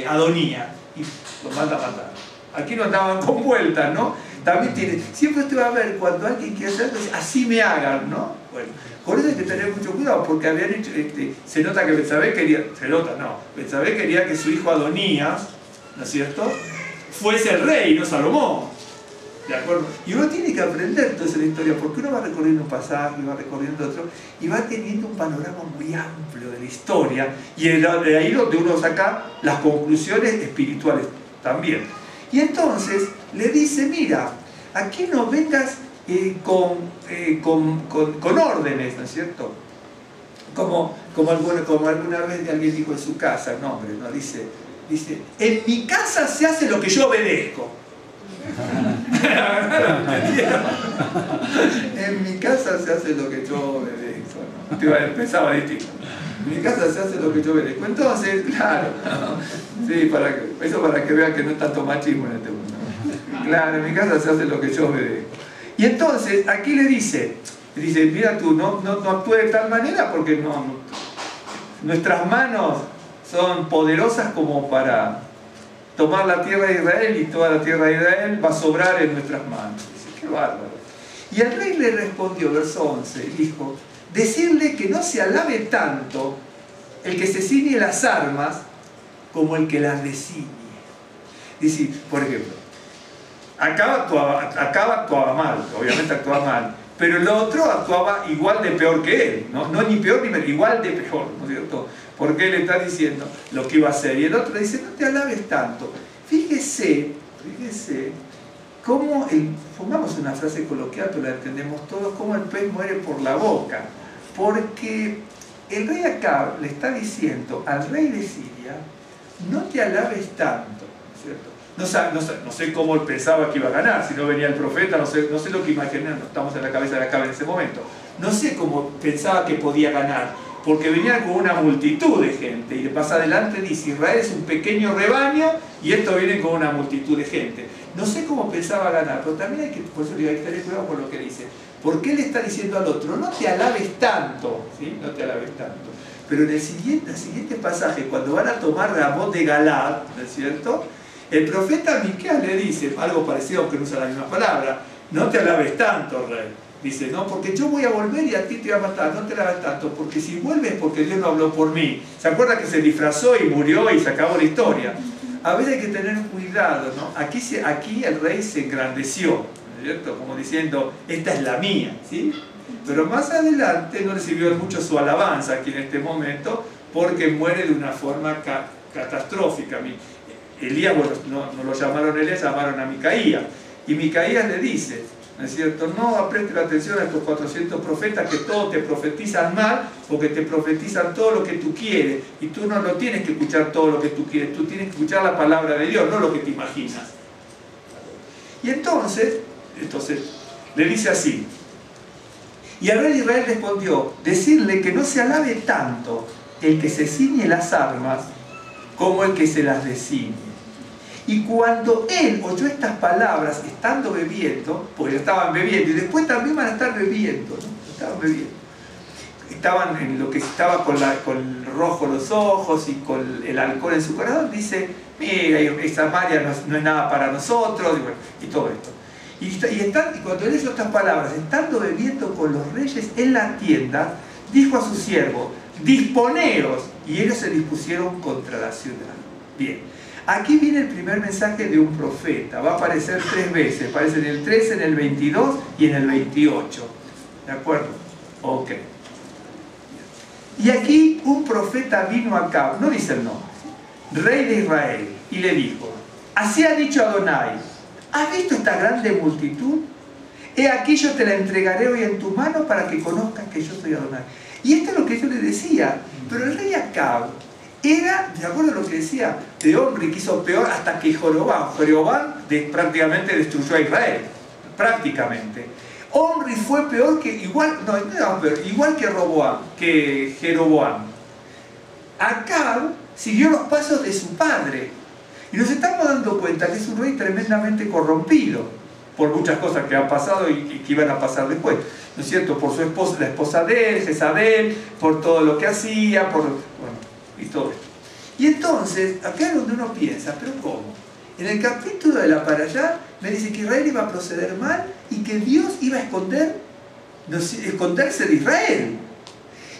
Adonías. Y lo manda a matar. Aquí no andaban con vueltas, ¿no? También siempre te va a ver cuando alguien quiere hacer algo, así me hagan, ¿no? Bueno, por eso hay que tener mucho cuidado, porque habían hecho, se nota que Betsabé quería, Betsabé quería que su hijo Adonías, ¿no es cierto?, fuese el rey, no Salomón. ¿De acuerdo? Y uno tiene que aprender toda esa historia, porque uno va recorriendo un pasaje, va recorriendo otro, y va teniendo un panorama muy amplio de la historia, y de ahí donde uno saca las conclusiones espirituales también. Y entonces le dice, mira, aquí no vengas con órdenes, ¿no es cierto? Como alguna vez alguien dijo en su casa, no hombre, no, dice, en mi casa se hace lo que yo obedezco. En mi casa se hace lo que yo obedezco, ¿no? Pensaba distinto. En mi casa se hace lo que yo obedezco. Entonces, claro, sí, eso para que vean que no es tanto machismo en este mundo. Claro, en mi casa se hace lo que yo obedezco. Y entonces, aquí le dice, mira tú, no actúe de tal manera porque nuestras manos son poderosas como para tomar la tierra de Israel, y toda la tierra de Israel va a sobrar en nuestras manos. Dice, qué bárbaro. Y el rey le respondió, verso 11, dijo, decirle que no se alabe tanto el que se ciñe las armas como el que las desciñe. Dice, por ejemplo, acá actuaba mal, obviamente actuaba mal, pero el otro actuaba igual de peor que él, no ni peor ni menos, igual de peor, ¿no es cierto? Porque él está diciendo lo que iba a hacer, y el otro dice, no te alabes tanto. Fíjese cómo, pongamos una frase coloquial, pero la entendemos todos, cómo el pez muere por la boca, porque el rey Acab le está diciendo al rey de Siria, no te alabes tanto, ¿no es cierto? No sé cómo él pensaba que iba a ganar, si no venía el profeta, no sé lo que imaginaba, no estamos en la cabeza de Acab en ese momento, no sé cómo pensaba que podía ganar, porque venía con una multitud de gente, y más adelante dice, Israel es un pequeño rebaño, y esto viene con una multitud de gente. No sé cómo pensaba ganar, pero también por eso hay que tener cuidado con lo que dice, porque él está diciendo al otro, no te alabes tanto, ¿sí? No te alabes tanto. Pero en el siguiente pasaje, cuando van a tomar Ramot de Galad, ¿no es cierto?, el profeta Miqueas le dice, algo parecido, aunque no usa la misma palabra, no te alabes tanto, rey. Dice, no, porque yo voy a volver y a ti te voy a matar, no te alabes tanto, porque si vuelves porque Dios no habló por mí. ¿Se acuerda que se disfrazó y murió y se acabó la historia? A veces hay que tener cuidado, ¿no? Aquí el rey se engrandeció, ¿no es cierto? Como diciendo, esta es la mía, ¿sí? Pero más adelante no recibió mucho su alabanza aquí en este momento, porque muere de una forma catastrófica. Elías, bueno, no lo llamaron Elías, llamaron a Micaías. Y Micaías le dice, ¿no es cierto?, no preste la atención a estos 400 profetas que todos te profetizan mal, porque te profetizan todo lo que tú quieres, y tú no tienes que escuchar todo lo que tú quieres, tú tienes que escuchar la palabra de Dios, no lo que te imaginas. Y entonces le dice así, y el rey de Israel respondió, decirle que no se alabe tanto el que se ciñe las armas como el que se las desciñe. Y cuando él oyó estas palabras, estando bebiendo, porque estaban bebiendo, y después también van a estar bebiendo, ¿no? Estaban bebiendo. Estaban en lo que estaba con el rojo los ojos y con el alcohol en su corazón, dice, mira, Samaria no es nada para nosotros, y todo esto. Y cuando él oyó estas palabras, estando bebiendo con los reyes en la tienda, dijo a su siervo, disponeos, y ellos se dispusieron contra la ciudad. Bien. Aquí viene el primer mensaje de un profeta, va a aparecer 3 veces, aparece en el 13, en el 22 y en el 28. ¿De acuerdo? Ok. Y aquí un profeta vino a Acab, no dice el nombre, rey de Israel, y le dijo: así ha dicho Adonai, ¿has visto esta grande multitud? He aquí yo te la entregaré hoy en tu mano para que conozcas que yo soy Adonai. Y esto es lo que yo le decía, pero el rey Acab era, de acuerdo a lo que decía, de hombre que hizo peor hasta que Jeroboam prácticamente destruyó a Israel, prácticamente. Omri fue peor que, igual que Jeroboam. Acab siguió los pasos de su padre. Y nos estamos dando cuenta que es un rey tremendamente corrompido por muchas cosas que han pasado y que iban a pasar después. ¿No es cierto? Por su esposa, la esposa de él, Jezabel, por todo lo que hacía, y todo esto. Y entonces, acá es donde uno piensa, ¿pero cómo? En el capítulo de la para allá me dice que Israel iba a proceder mal y que Dios iba a esconderse de Israel.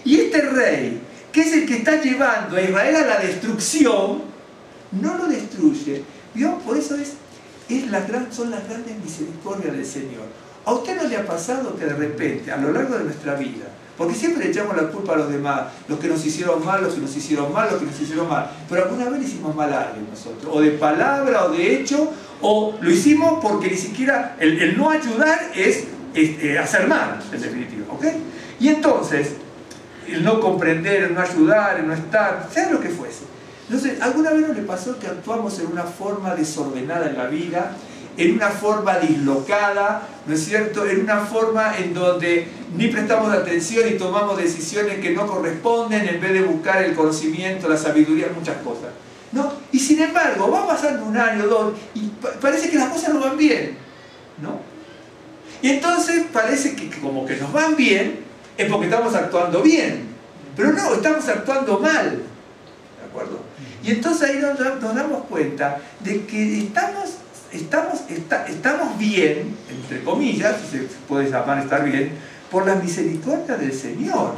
Y este rey, que es el que está llevando a Israel a la destrucción, no lo destruye. ¿Vio? Por eso son las grandes misericordias del Señor. ¿A usted no le ha pasado que de repente, a lo largo de nuestra vida, porque siempre le echamos la culpa a los demás, los que nos hicieron mal, los que nos hicieron mal, los que nos hicieron mal, pero alguna vez le hicimos mal a alguien nosotros, o de palabra, o de hecho, o lo hicimos porque ni siquiera el no ayudar es hacer mal, en definitiva, ¿ok? Y entonces, el no comprender, el no ayudar, el no estar, sea lo que fuese. Entonces, ¿alguna vez nos le pasó que actuamos en una forma desordenada en la vida, en una forma dislocada, ¿no es cierto? En una forma en donde ni prestamos atención y tomamos decisiones que no corresponden en vez de buscar el conocimiento, la sabiduría, muchas cosas, ¿no? Y sin embargo, va pasando un año, dos, y parece que las cosas no van bien, ¿no? Y entonces parece que como que nos van bien, es porque estamos actuando bien, pero no, estamos actuando mal, ¿de acuerdo? Y entonces ahí nos damos cuenta de que estamos bien, entre comillas, si se puede llamar estar bien, por la misericordia del Señor.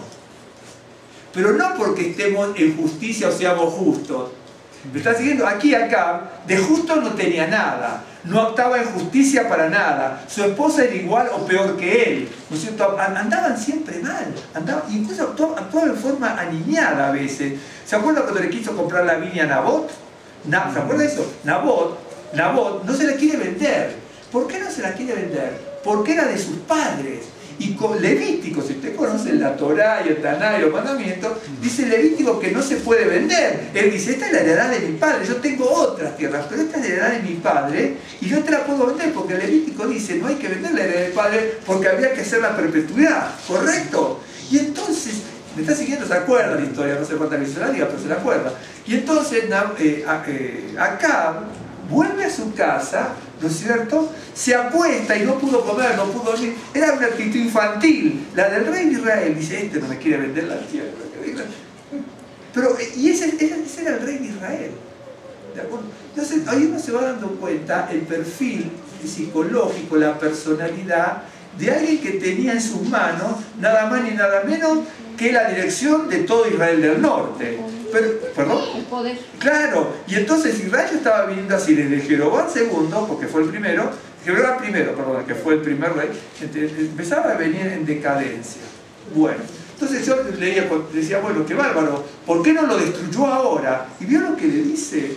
Pero no porque estemos en justicia o seamos justos. ¿Me está siguiendo? Aquí, acá, de justo no tenía nada. No actuaba en justicia para nada. Su esposa era igual o peor que él. ¿No es cierto? Andaban siempre mal. Incluso actuaba en forma aniñada a veces. ¿Se acuerdan cuando le quiso comprar la viña a Nabot? ¿Se acuerdan de eso? Nabot no se la quiere vender. ¿Por qué no se la quiere vender? Porque era de sus padres. Y con Levítico, si usted conoce la Torá y el Taná y los mandamientos, dice Levítico que no se puede vender. Él dice, esta es la heredad de mi padre, yo tengo otras tierras, pero esta es la heredad de mi padre y yo te la puedo vender porque Levítico dice, no hay que vender la heredad del padre porque habría que hacer la perpetuidad, ¿correcto? Y entonces, me está siguiendo, se acuerda la historia, no sé cuántas veces la diga, pero se la acuerda. Y entonces Acab vuelve a su casa, ¿no es cierto? Se acuesta y no pudo comer, no pudo dormir. Era una actitud infantil. La del rey de Israel dice, no me quiere vender la tierra. Pero, y ese era el rey de Israel. ¿De acuerdo? Entonces, ahí uno se va dando cuenta el perfil psicológico, la personalidad de alguien que tenía en sus manos nada más ni nada menos que la dirección de todo Israel del norte. ¿Perdón? El poder. Claro, y entonces Israel estaba viniendo así desde Jeroboam II, porque fue el primero, que fue el primer rey, empezaba a venir en decadencia. Bueno, entonces yo decía, bueno, qué bárbaro, ¿por qué no lo destruyó ahora? Y vio lo que le dice,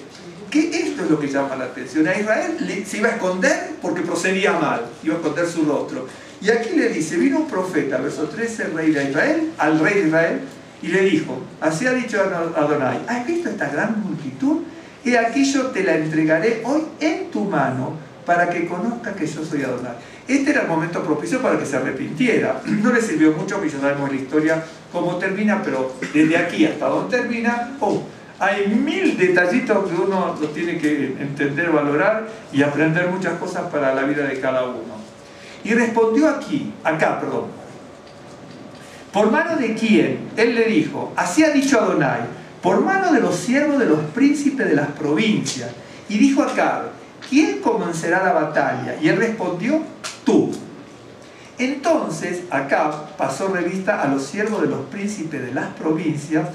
que esto es lo que llama la atención. A Israel se iba a esconder porque procedía mal, iba a esconder su rostro. Y aquí le dice, vino un profeta, verso 13, al rey de Israel, y le dijo, así ha dicho Adonai, ¿has visto esta gran multitud? He aquí yo te la entregaré hoy en tu mano para que conozcas que yo soy Adonai. Este era el momento propicio para que se arrepintiera. No le sirvió mucho, que ya sabemos la historia cómo termina, pero desde aquí hasta donde termina, hay 1000 detallitos que uno los tiene que entender, valorar y aprender muchas cosas para la vida de cada uno. Y respondió acá, ¿por mano de quién? Él le dijo, así ha dicho Adonai, por mano de los siervos de los príncipes de las provincias. Y dijo Acab, ¿quién comenzará la batalla? Y él respondió, tú. Entonces Acab pasó revista a los siervos de los príncipes de las provincias,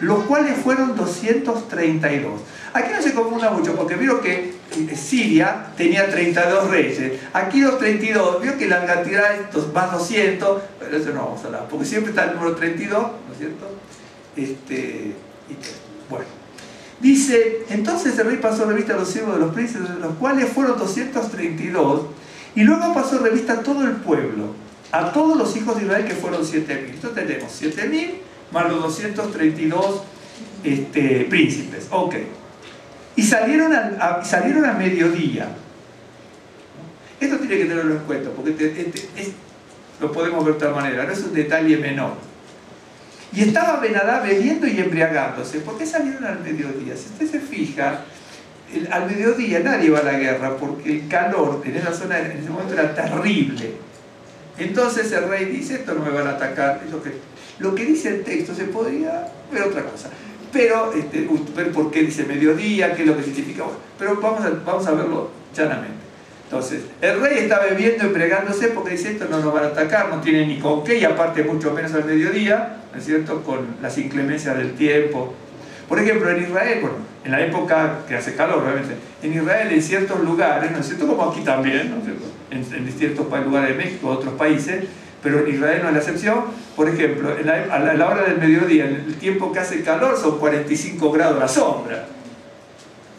los cuales fueron 232. Aquí no se confunda mucho, porque vieron que Siria tenía 32 reyes. Aquí los 32, vio que la cantidad es más 200, pero eso no vamos a hablar, porque siempre está el número 32, ¿no es cierto? Bueno, dice, entonces el rey pasó revista a los siervos de los príncipes, de los cuales fueron 232, y luego pasó revista a todo el pueblo, a todos los hijos de Israel, que fueron 7.000. Entonces tenemos 7.000 más los 232 príncipes. Ok. Y salieron a mediodía. Esto tiene que tenerlo en cuenta, porque lo podemos ver de otra manera, no es un detalle menor. Y estaba Ben-Hadad bebiendo y embriagándose. ¿Por qué salieron al mediodía? Si usted se fija, al mediodía nadie va a la guerra, porque el calor en esa zona en ese momento era terrible. Entonces el rey dice, esto no me van a atacar. Lo que dice el texto se podría ver otra cosa. Pero, ver por qué dice mediodía, qué es lo que significa. Bueno, pero vamos a verlo llanamente. Entonces, el rey está bebiendo, embriagándose, porque dice, esto no nos van a atacar, no tiene ni con qué, y aparte mucho menos al mediodía, ¿no es cierto?, con las inclemencias del tiempo. Por ejemplo, en Israel, bueno, en la época que hace calor, obviamente, en Israel en ciertos lugares, ¿no es cierto?, como aquí también, ¿no es cierto?, en ciertos lugares de México, otros países, pero en Israel no es la excepción. Por ejemplo, a la hora del mediodía, en el tiempo que hace calor, son 45 grados la sombra.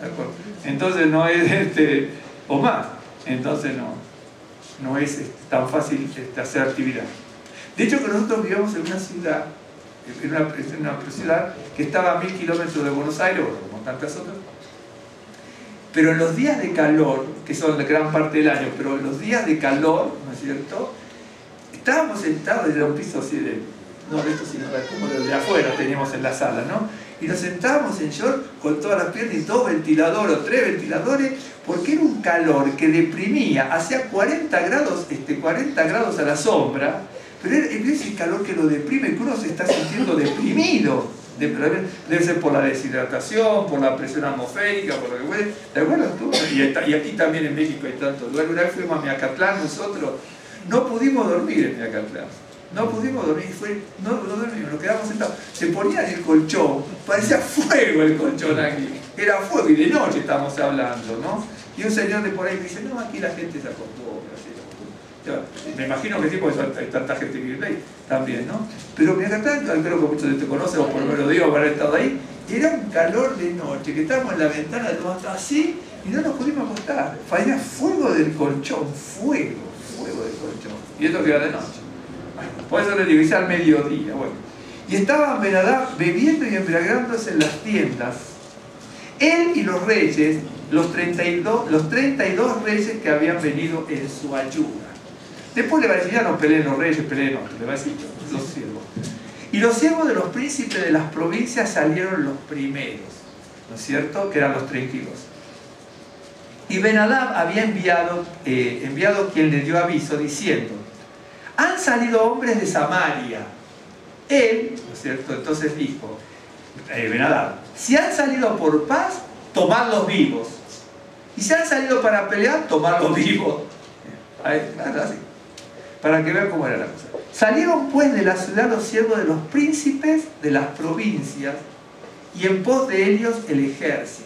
¿De acuerdo? Entonces no es, o más. Entonces no es tan fácil hacer actividad. De hecho, que nosotros vivimos en una ciudad, en una ciudad que estaba a 1000 kilómetros de Buenos Aires, como tantas otras, pero en los días de calor, que son la gran parte del año, pero en los días de calor, ¿no es cierto?, estábamos sentados desde un piso así no de esto, sino como de afuera teníamos en la sala, ¿no? Y nos sentábamos en short con todas las piernas y 2 ventiladores o 3 ventiladores, porque era un calor que deprimía, hacía 40 grados a la sombra, pero es el calor que lo deprime, que uno se está sintiendo deprimido. Debe ser por la deshidratación, por la presión atmosférica, por lo que fue. ¿Te acuerdas tú? Y aquí también en México hay tantos lugares. Una vez fuimos a Miacatlán, nosotros no pudimos dormir en Miacatlán. No pudimos dormir, no dormimos, nos quedamos sentados. Se ponía en el colchón, parecía fuego el colchón aquí. Era fuego, y de noche estamos hablando, ¿no? Y un señor de por ahí me dice, no, aquí la gente se acostumbra, me imagino que sí, porque hay tanta gente que vive ahí también, ¿no? Pero Miacatlán, creo que muchos de ustedes conocen, o por lo menos lo digo, haber estado ahí, era un calor de noche, que estábamos en la ventana, así, y no nos pudimos acostar. Parecía fuego del colchón, fuego del colchón. Y esto que era de noche. Por eso le digo, hice al mediodía. Bueno. Y estaba Ben-Hadad bebiendo y embriagándose en las tiendas. Él y los reyes, los 32 reyes que habían venido en su ayuda. Después le va a decir, ya no peleen los reyes, peleen otros. Le va a decir, los siervos. Y los siervos de los príncipes de las provincias salieron los primeros, ¿no es cierto?, que eran los 32. Y Ben-Hadad había enviado quien le dio aviso diciendo, han salido hombres de Samaria. Él, ¿no es cierto?, entonces dijo, Ben-Hadad, si han salido por paz, tomadlos vivos. Y si han salido para pelear, tomadlos vivos. Así, para que vean cómo era la cosa. Salieron pues de la ciudad los siervos de los príncipes de las provincias, y en pos de ellos el ejército.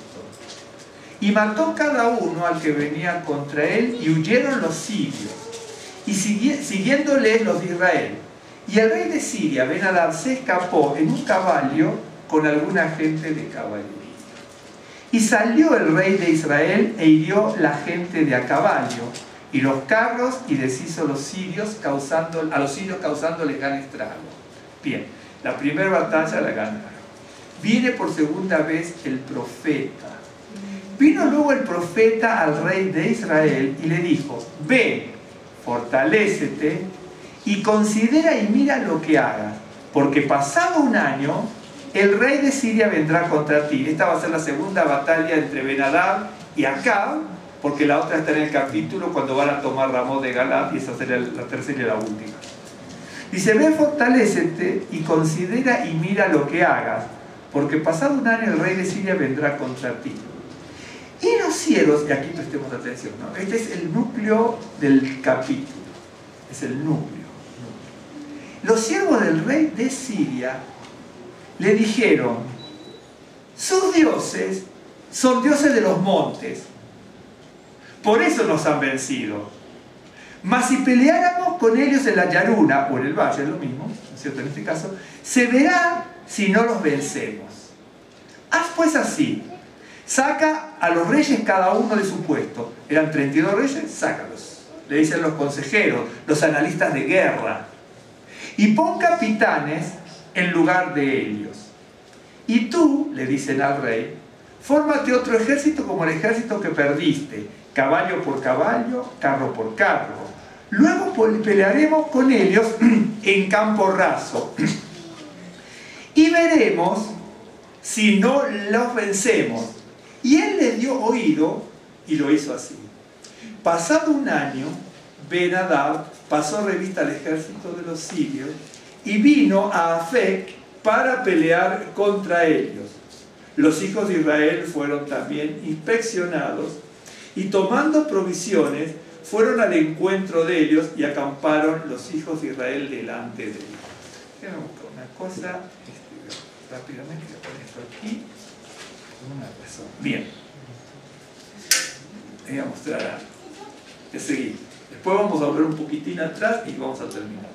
Y mató cada uno al que venía contra él, y huyeron los sirios, y siguiéndoles los de Israel. Y el rey de Siria, Ben-Hadad, se escapó en un caballo con alguna gente de caballería. Y salió el rey de Israel e hirió la gente de a caballo y los carros, y deshizo a los sirios causándoles gran estrago. Bien, la primera batalla la ganaron. Viene por segunda vez el profeta. Vino luego el profeta al rey de Israel y le dijo, ve, fortalécete y considera y mira lo que hagas, porque pasado un año el rey de Siria vendrá contra ti. Esta va a ser la segunda batalla entre Ben-Hadad y Acab, porque la otra está en el capítulo cuando van a tomar Ramot de Galat, y esa será la tercera y la última. Dice, ve, fortalécete y considera y mira lo que hagas, porque pasado un año el rey de Siria vendrá contra ti. Y los siervos, y aquí prestemos atención, ¿no? Este es el núcleo del capítulo, es el núcleo. Los siervos del rey de Siria le dijeron, sus dioses son dioses de los montes, por eso nos han vencido. Mas si peleáramos con ellos en la llanura o en el valle, es lo mismo, ¿no es cierto? En este caso, se verá si no los vencemos. Haz pues así, saca a los reyes cada uno de su puesto. Eran 32 reyes, sácalos. Le dicen los consejeros, los analistas de guerra. Y pon capitanes en lugar de ellos. Y tú, le dicen al rey, fórmate otro ejército como el ejército que perdiste, caballo por caballo, carro por carro. Luego pelearemos con ellos en campo raso. Y veremos si no los vencemos. Y él le dio oído y lo hizo así. Pasado un año, Ben-Hadad pasó revista al ejército de los sirios y vino a Afec para pelear contra ellos. Los hijos de Israel fueron también inspeccionados y tomando provisiones fueron al encuentro de ellos y acamparon los hijos de Israel delante de ellos. Déjame buscar una cosa rápidamente, que pongo esto aquí. Una razón. Bien. Voy a mostrar algo. Que seguir. Después vamos a volver un poquitín atrás y vamos a terminar.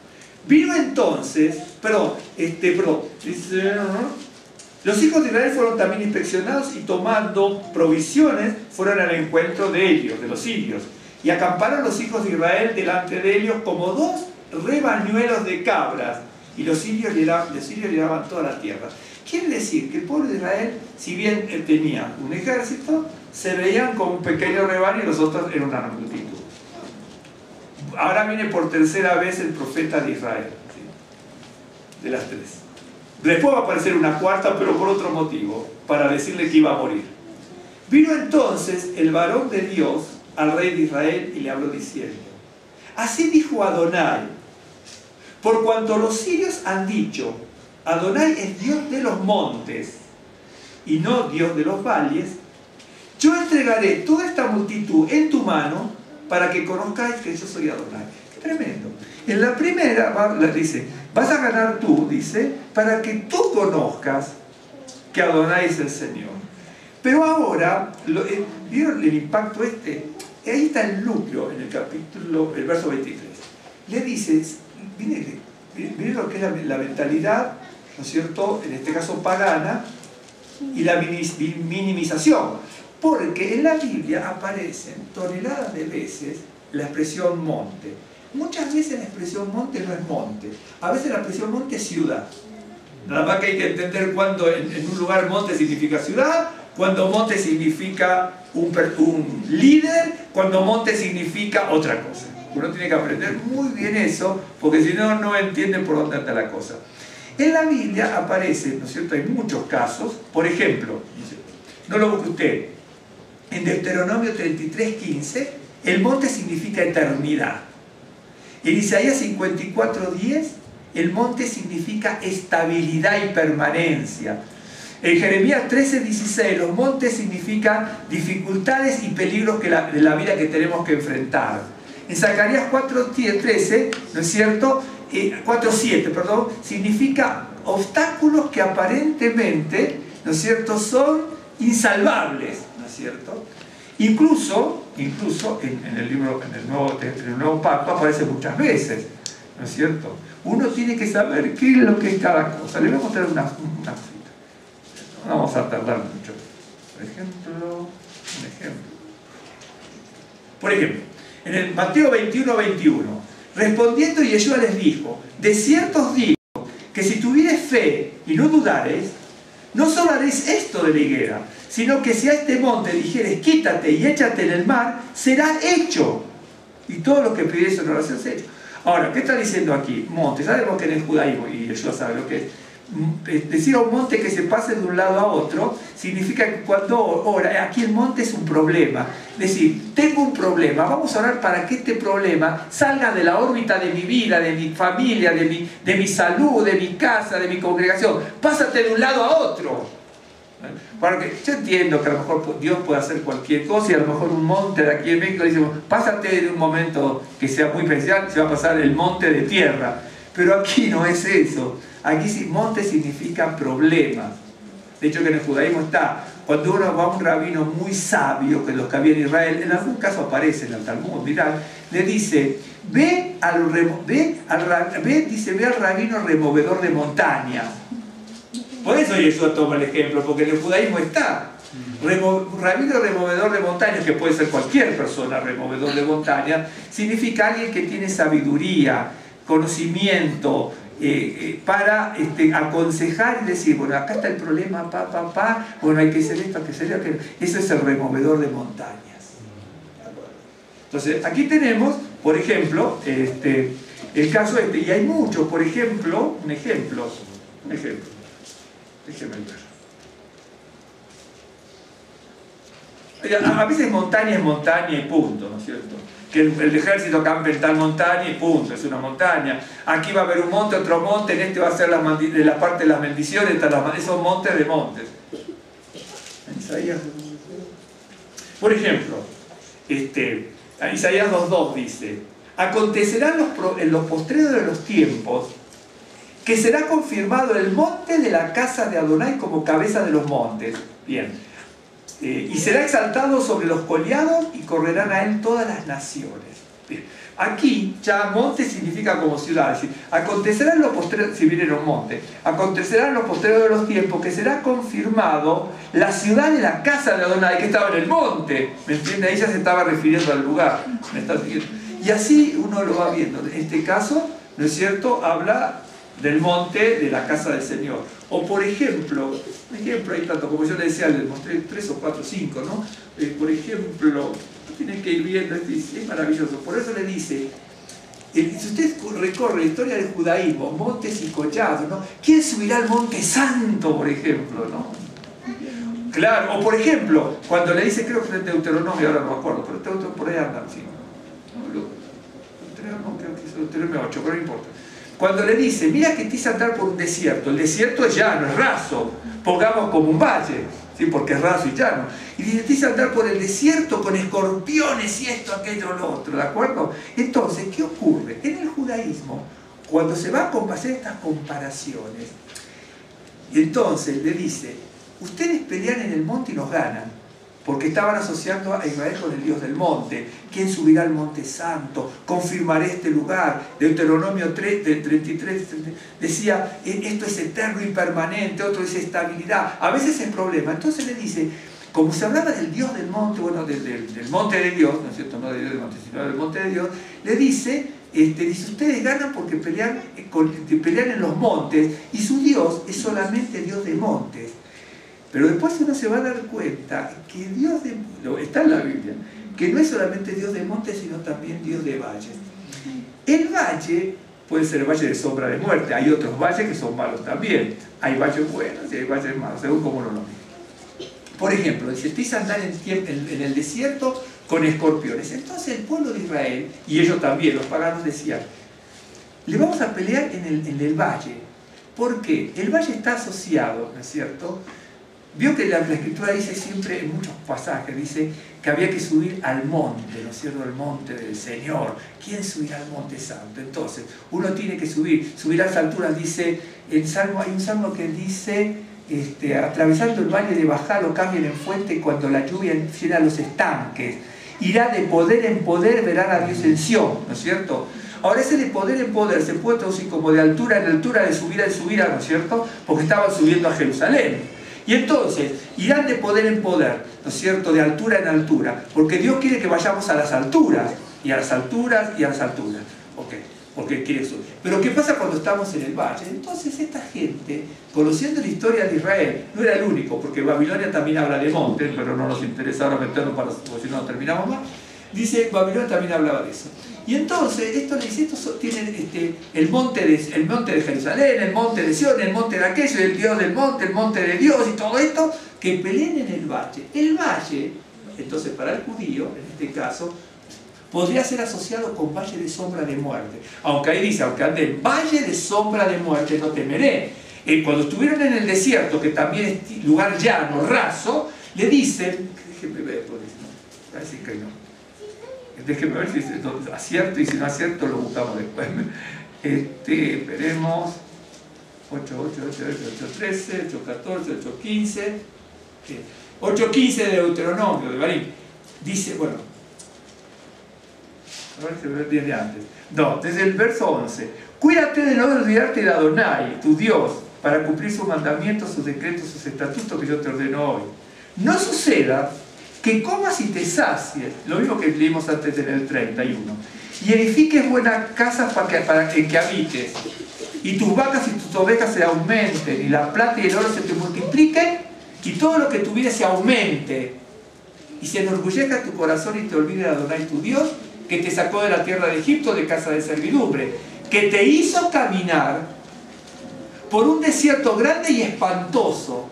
Vino entonces, dice, los hijos de Israel fueron también inspeccionados y tomando provisiones fueron al encuentro de ellos, de los sirios, y acamparon los hijos de Israel delante de ellos como dos rebañuelos de cabras, y los sirios llenaban toda la tierra. Quiere decir que el pueblo de Israel, si bien tenía un ejército, se veían como un pequeño rebaño y los otros eran una multitud. Ahora viene por tercera vez el profeta de Israel, ¿sí? De las tres. Después va a aparecer una cuarta, pero por otro motivo, para decirle que iba a morir. Vino entonces el varón de Dios al rey de Israel y le habló diciendo: así dijo Adonai, por cuanto los sirios han dicho, Adonai es Dios de los montes y no Dios de los valles, yo entregaré toda esta multitud en tu mano para que conozcáis que yo soy Adonai. ¡Qué tremendo! En la primera dice, vas a ganar tú, dice, para que tú conozcas que Adonai es el Señor. Pero ahora, ¿vieron el impacto este? Ahí está el núcleo en el capítulo, el verso 23. Le dices, miren lo que es la mentalidad, ¿no es cierto?, en este caso pagana, y la minimización. Porque en la Biblia aparecen toneladas de veces la expresión monte. Muchas veces la expresión monte no es monte. A veces la expresión monte es ciudad. Nada más que hay que entender cuando en un lugar monte significa ciudad, cuando monte significa un líder, cuando monte significa otra cosa. Uno tiene que aprender muy bien eso, porque si no, no entiende por dónde anda la cosa. En la Biblia aparece, ¿no es cierto?, hay muchos casos. Por ejemplo, no lo busque usted, en Deuteronomio 33:15, el monte significa eternidad. En Isaías 54:10, el monte significa estabilidad y permanencia. En Jeremías 13:16, los montes significan dificultades y peligros de la vida que tenemos que enfrentar. En Zacarías 4:13, ¿no es cierto?, 4:7, perdón, significa obstáculos que aparentemente, ¿no es cierto?, son insalvables, ¿no es cierto? Incluso en el Nuevo Pacto aparece muchas veces, ¿no es cierto? Uno tiene que saber qué es lo que es cada cosa. Le voy a mostrar una cita. No vamos a tardar mucho. Por ejemplo, en el Mateo 21:21, respondiendo Yeshua les dijo: de cierto os digo que si tuviereis fe y no dudareis, no solo haréis esto de la higuera, sino que si a este monte dijeres quítate y échate en el mar, será hecho. Y todo lo que pidierais en oración será hecho. Ahora, ¿qué está diciendo aquí? Monte. Sabemos que en el judaísmo, y Yeshua sabe lo que es, decir a un monte que se pase de un lado a otro significa que cuando ora, aquí el monte es un problema. Es decir, tengo un problema, vamos a orar para que este problema salga de la órbita de mi vida, de mi familia, de mi salud, de mi casa, de mi congregación. Pásate de un lado a otro. Porque yo entiendo que a lo mejor Dios puede hacer cualquier cosa y a lo mejor un monte de aquí en México dice, pásate de un momento que sea muy especial, se va a pasar el monte de tierra. Pero aquí no es eso. Aquí monte significa problemas. De hecho, que en el judaísmo está, cuando uno va a un rabino muy sabio, que los que había en Israel, en algún caso aparece en el Talmud, mirad, le dice, ve al rabino removedor de montañas. Por eso Yeshua toma el ejemplo, porque en el judaísmo está. Rabino removedor de montañas, que puede ser cualquier persona removedor de montañas, significa alguien que tiene sabiduría, conocimiento, para aconsejar y decir, bueno, acá está el problema, bueno, hay que hacer esto, hay que hacer aquello. Eso es el removedor de montañas. Entonces, aquí tenemos, por ejemplo, el caso y hay muchos, por ejemplo, un ejemplo, déjenme ver. A veces montaña es montaña y punto, ¿no es cierto? Que el ejército campe en tal montaña y punto, es una montaña. Aquí va a haber un monte, otro monte, en este va a ser la parte de las bendiciones, esos montes de montes. Por ejemplo, Isaías 2.2 dice: acontecerá en los postreros de los tiempos que será confirmado el monte de la casa de Adonai como cabeza de los montes. Bien. Y será exaltado sobre los collados y correrán a él todas las naciones. Bien. Aquí ya monte significa como ciudad. Es decir, acontecerá en los postreros, si vienen los montes, acontecerá en los postreros de los tiempos que será confirmado la ciudad de la casa de Adonai, que estaba en el monte. ¿Me entiende? Ahí ya se estaba refiriendo al lugar. ¿Me está siguiendo? Y así uno lo va viendo. En este caso, ¿no es cierto?, habla del monte de la casa del Señor. O por ejemplo, hay tanto, como yo le decía, les mostré 3 o 4 o 5, ¿no? Por ejemplo, tienen que ir viendo, es maravilloso. Por eso le dice, si usted recorre la historia del judaísmo, montes y collados, ¿no? ¿Quién subirá al monte santo, por ejemplo, ¿no? Claro, o por ejemplo, cuando le dice, creo que es Deuteronomio, ahora no me acuerdo, pero por ahí andan, sí. Deuteronomio, creo que es Deuteronomio 8, pero no importa. Cuando le dice, mira que te hice andar por un desierto, el desierto es llano, es raso, pongamos como un valle, ¿sí? Porque es raso y llano. Y dice, te hice andar por el desierto con escorpiones y esto, aquello, lo otro, ¿de acuerdo? Entonces, ¿qué ocurre? En el judaísmo, cuando se va a hacer estas comparaciones, y entonces le dice, ustedes pelean en el monte y nos ganan, porque estaban asociando a Israel con el Dios del monte. ¿Quién subirá al monte santo? Confirmaré este lugar. Deuteronomio 3, del 33 decía, esto es eterno y permanente, otro dice estabilidad. A veces es problema. Entonces le dice, como se hablaba del Dios del monte, bueno, del monte de Dios, ¿no es cierto? No del Dios del monte, sino del monte de Dios, le dice, ustedes ganan porque pelean en los montes, y su Dios es solamente Dios de montes. Pero después uno se va a dar cuenta que Dios está en la Biblia, que no es solamente Dios de monte, sino también Dios de valles. El valle puede ser el valle de sombra de muerte, hay otros valles que son malos también, hay valles buenos y hay valles malos, según como uno lo mire. Por ejemplo, dice, te hice andar en el desierto con escorpiones. Entonces el pueblo de Israel, y ellos también, los paganos, decían, le vamos a pelear en el valle. ¿Por qué? El valle está asociado, ¿no es cierto? Vio que la Escritura dice siempre, en muchos pasajes, dice que había que subir al monte, ¿no es cierto?, al monte del Señor. ¿Quién subirá al monte santo? Entonces, uno tiene que subir a esa altura. Dice, hay un salmo que dice, atravesando el valle de Bajá lo cambian en fuente cuando la lluvia llena los estanques. Irá de poder en poder, verán a Dios en Sión, ¿no es cierto? Ahora ese de poder en poder se puede traducir como de altura en altura, de subida en subida, ¿no es cierto?, porque estaban subiendo a Jerusalén. Y entonces, irán de poder en poder, ¿no es cierto?, de altura en altura, porque Dios quiere que vayamos a las alturas, y a las alturas, y a las alturas. Ok, porque quiere subir. Pero ¿qué pasa cuando estamos en el valle? Entonces esta gente, conociendo la historia de Israel, no era el único, porque Babilonia también habla de montes, pero no nos interesa ahora meternos porque si no terminamos más. Dice, Babilonia también hablaba de eso. Y entonces, estos tienen el monte de Jerusalén, el monte de Sion, el monte de aquello, el Dios del monte, el monte de Dios y todo esto, que peleen en el valle. El valle, entonces para el judío, en este caso, podría ser asociado con valle de sombra de muerte. Aunque ahí dice, aunque ande en valle de sombra de muerte, no temeré. Cuando estuvieron en el desierto, que también es lugar llano, raso, le dicen, déjenme ver, parece que no. Déjenme ver si es acierto, y si no acierto lo buscamos después. Esperemos. 8, 13, 8, 14, 8, 15. 8, 15 de Deuteronomio, de Barín. Dice, bueno, a ver si viene antes. No, desde el verso 11. Cuídate de no olvidarte de Adonai, tu Dios, para cumplir sus mandamientos, sus decretos, sus estatutos que yo te ordeno hoy. No suceda que comas y te sacies, lo mismo que leímos antes en el 31, y edifiques buenas casas para que habites, y tus vacas y tus ovejas se aumenten, y la plata y el oro se te multipliquen, y todo lo que tuvieres se aumente, y se enorgullezca tu corazón y te olvide de Adonai tu Dios, que te sacó de la tierra de Egipto, de casa de servidumbre, que te hizo caminar por un desierto grande y espantoso,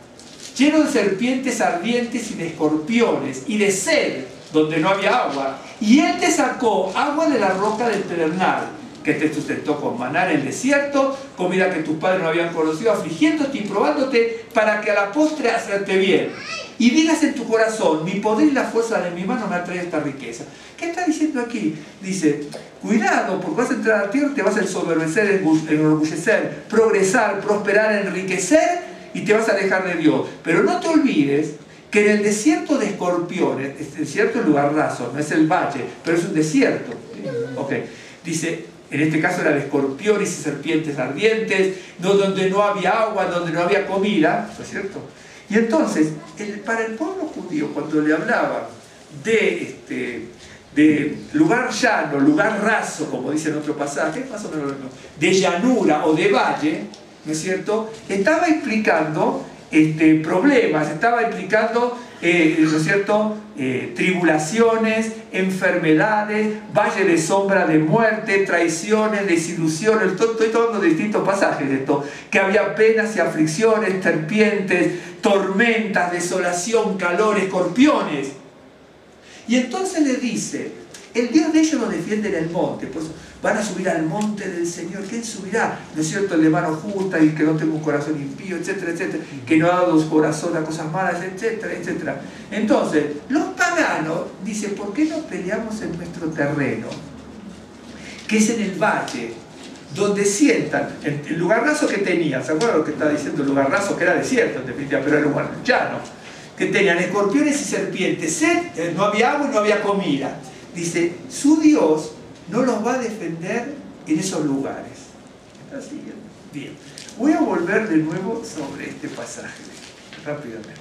lleno de serpientes ardientes y de escorpiones, y de sed, donde no había agua. Y Él te sacó agua de la roca del pedernal, que te sustentó con maná en el desierto, comida que tus padres no habían conocido, afligiéndote y probándote, para que a la postre hacerte bien. Y digas en tu corazón, mi poder y la fuerza de mi mano me ha traído esta riqueza. ¿Qué está diciendo aquí? Dice, cuidado, porque vas a entrar a la tierra, te vas a ensoberbecer, enorgullecer, progresar, prosperar, enriquecer, y te vas a alejar de Dios. Pero no te olvides que en el desierto de escorpiones, el desierto es un lugar raso, no es el valle, pero es un desierto. Okay. Dice, en este caso era de escorpiones y serpientes ardientes, donde no había agua, donde no había comida, ¿no es cierto? Y entonces, para el pueblo judío, cuando le hablaba de lugar llano, lugar raso, como dice en otro pasaje, más o menos lo mismo, de llanura o de valle, ¿no es cierto?, estaba implicando problemas, estaba implicando, ¿no es cierto?, tribulaciones, enfermedades, valle de sombra de muerte, traiciones, desilusiones. Estoy tomando distintos pasajes de esto, que había penas y aflicciones, serpientes, tormentas, desolación, calor, escorpiones. Y entonces le dice, el Dios de ellos lo defiende en el monte, pues van a subir al monte del Señor. ¿Quién subirá? ¿No es cierto? El de mano justa y que no tenga un corazón impío, etcétera, etcétera, que no haga su corazón a cosas malas, etcétera, etcétera. Entonces, los paganos dicen, ¿por qué no peleamos en nuestro terreno? Que es en el valle, donde sientan, el lugar raso que tenían, ¿se acuerdan lo que está diciendo? El lugar raso que era desierto, en definitiva, pero era un lugar llano, que tenían escorpiones y serpientes, sed, no había agua y no había comida. Dice, su Dios no los va a defender en esos lugares. ¿Está siguiendo? Bien. Voy a volver de nuevo sobre este pasaje, rápidamente.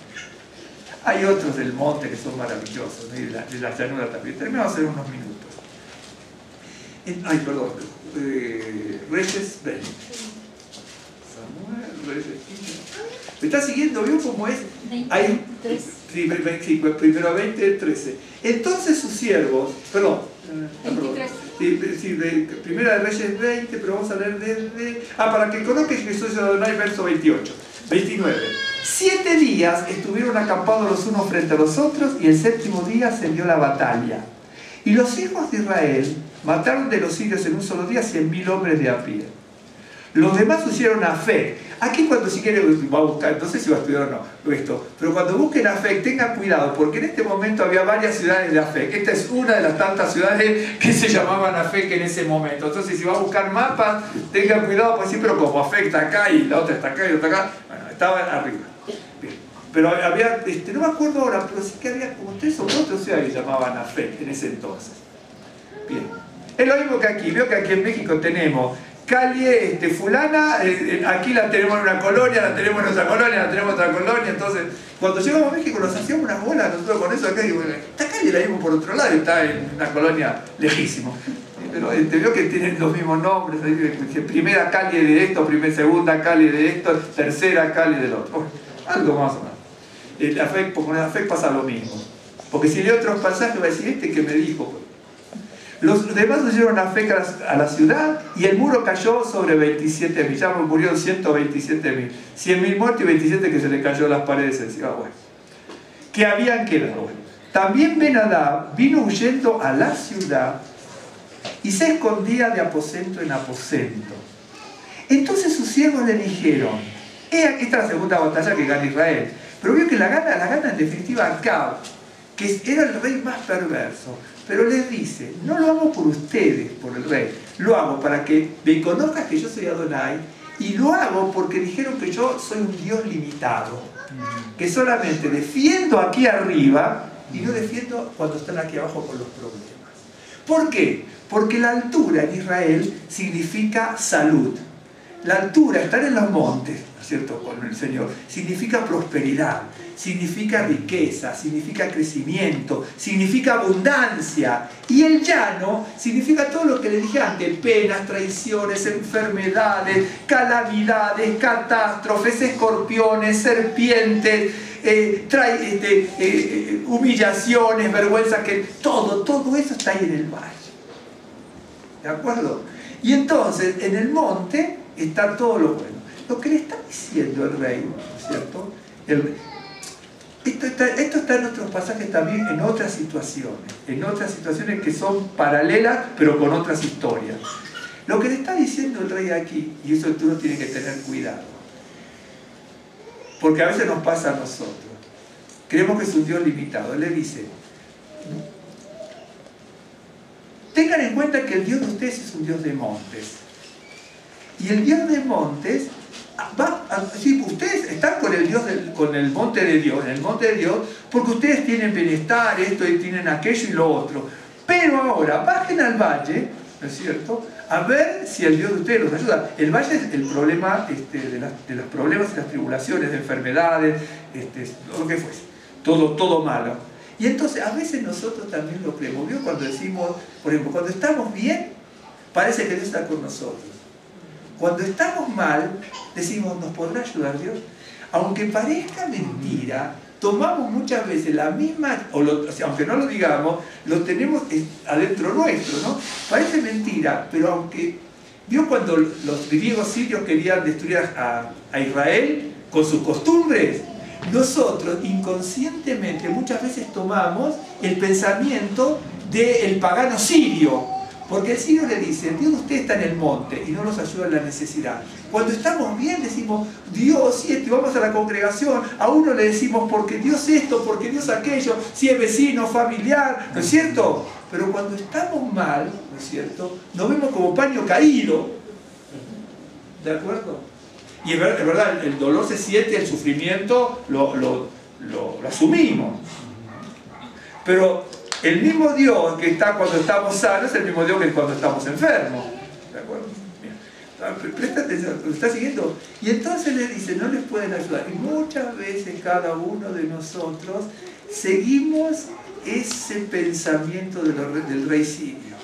Hay otros del monte que son maravillosos, ¿no? de la llanura también. Terminamos en unos minutos. Reyes 20. Samuel, Reyes 15. ¿Me está siguiendo? ¿Vio cómo es? Hay, sí, primero 20, 13. Entonces sus siervos, primera de Reyes 20, pero vamos a leer desde... para que conozcas que soy Adonai, verso 28. 29. 7 días estuvieron acampados los unos frente a los otros, y el séptimo día se dio la batalla. Y los hijos de Israel mataron de los sirios en un solo día 100.000 hombres de a pie. Los demás pusieron a Afec. Aquí cuando si quiere va a buscar, no sé si va a estudiar o no esto, pero cuando busquen Afec tengan cuidado, porque en este momento había varias ciudades de Afec. Esta es una de las tantas ciudades que se llamaban Afec en ese momento. Entonces si va a buscar mapas, tengan cuidado, pues sí, pero como Afec está acá y la otra está acá y la otra acá, bueno, estaba arriba. Bien. Pero había, no me acuerdo ahora, pero sí que había como 3 o 4 ciudades que llamaban Afec en ese entonces. Bien. Es lo mismo que aquí, veo que aquí en México tenemos calle fulana, aquí la tenemos en una colonia, la tenemos en otra colonia, la tenemos en otra colonia. Entonces, cuando llegamos a México nos hacíamos unas bolas nosotros con eso acá, y digo, esta calle la vimos por otro lado y está en una colonia lejísimo. Pero veo que tienen los mismos nombres, primera calle de esto, segunda calle de esto, tercera calle del otro. Bueno, algo más o menos. Con el Afec pasa lo mismo. Porque si leo otros pasajes va a decir, que me dijo. Los demás huyeron a Afec a la ciudad, y el muro cayó sobre 27.000. Ya murieron 127.000. 100.000 muertos y 27 que se le cayó las paredes encima. Bueno, que habían quedado. Bueno, también Ben-Hadad vino huyendo a la ciudad y se escondía de aposento en aposento. Entonces sus siervos le dijeron, esta es la segunda batalla que gana Israel, pero vio que la gana en definitiva Acab, que era el rey más perverso. Pero les dice, no lo hago por ustedes, por el rey, lo hago para que me conozcas que yo soy Adonai, y lo hago porque dijeron que yo soy un Dios limitado, que solamente defiendo aquí arriba y no defiendo cuando están aquí abajo con los problemas. ¿Por qué? Porque la altura en Israel significa salud. la altura, estar en los montes, ¿no es cierto?, con el Señor, significa prosperidad, significa riqueza, significa crecimiento, significa abundancia. Y el llano significa todo lo que le dije antes: penas, traiciones, enfermedades, calamidades, catástrofes, escorpiones, serpientes, humillaciones, vergüenza, que todo eso está ahí en el valle. ¿De acuerdo? Y entonces en el monte está todo lo bueno. Lo que le está diciendo el rey, ¿no es cierto? Esto está en otros pasajes también, en otras situaciones que son paralelas, pero con otras historias. Lo que le está diciendo el rey aquí, y eso tú no tienes que tener cuidado, porque a veces nos pasa a nosotros, creemos que es un Dios limitado. Él le dice: tengan en cuenta que el Dios de ustedes es un Dios de montes, y el Dios de montes sí, ustedes están con el Dios con el monte de Dios, en el monte de Dios, porque ustedes tienen bienestar, esto y tienen aquello y lo otro. Pero ahora bajen al valle, ¿no es cierto?, a ver si el Dios de ustedes los ayuda. El valle es el problema de los problemas y las tribulaciones, de enfermedades, lo que fuese, todo malo. Y entonces a veces nosotros también lo creemos. ¿Vio? Cuando decimos, por ejemplo, cuando estamos bien, parece que Dios está con nosotros. Cuando estamos mal, decimos: ¿nos podrá ayudar Dios? Aunque parezca mentira, tomamos muchas veces la misma, aunque no lo digamos, lo tenemos adentro nuestro, ¿no? Parece mentira, pero aunque... ¿Vio cuando los griegos sirios querían destruir a Israel con sus costumbres? Nosotros inconscientemente muchas veces tomamos el pensamiento del pagano sirio. Porque el sirio le dice: Dios de usted está en el monte y no nos ayuda en la necesidad. Cuando estamos bien decimos: Dios y esto, y vamos a la congregación, a uno le decimos: porque Dios esto, porque Dios aquello, si es vecino, familiar, ¿no es cierto? Pero cuando estamos mal, ¿no es cierto?, nos vemos como paño caído. ¿De acuerdo? Y es verdad, el dolor se siente, el sufrimiento lo asumimos. Pero el mismo Dios que está cuando estamos sanos es el mismo Dios que cuando estamos enfermos. ¿De acuerdo? Presta atención, lo está siguiendo. Y entonces le dice: no les pueden ayudar. Y muchas veces cada uno de nosotros seguimos ese pensamiento del rey sirio,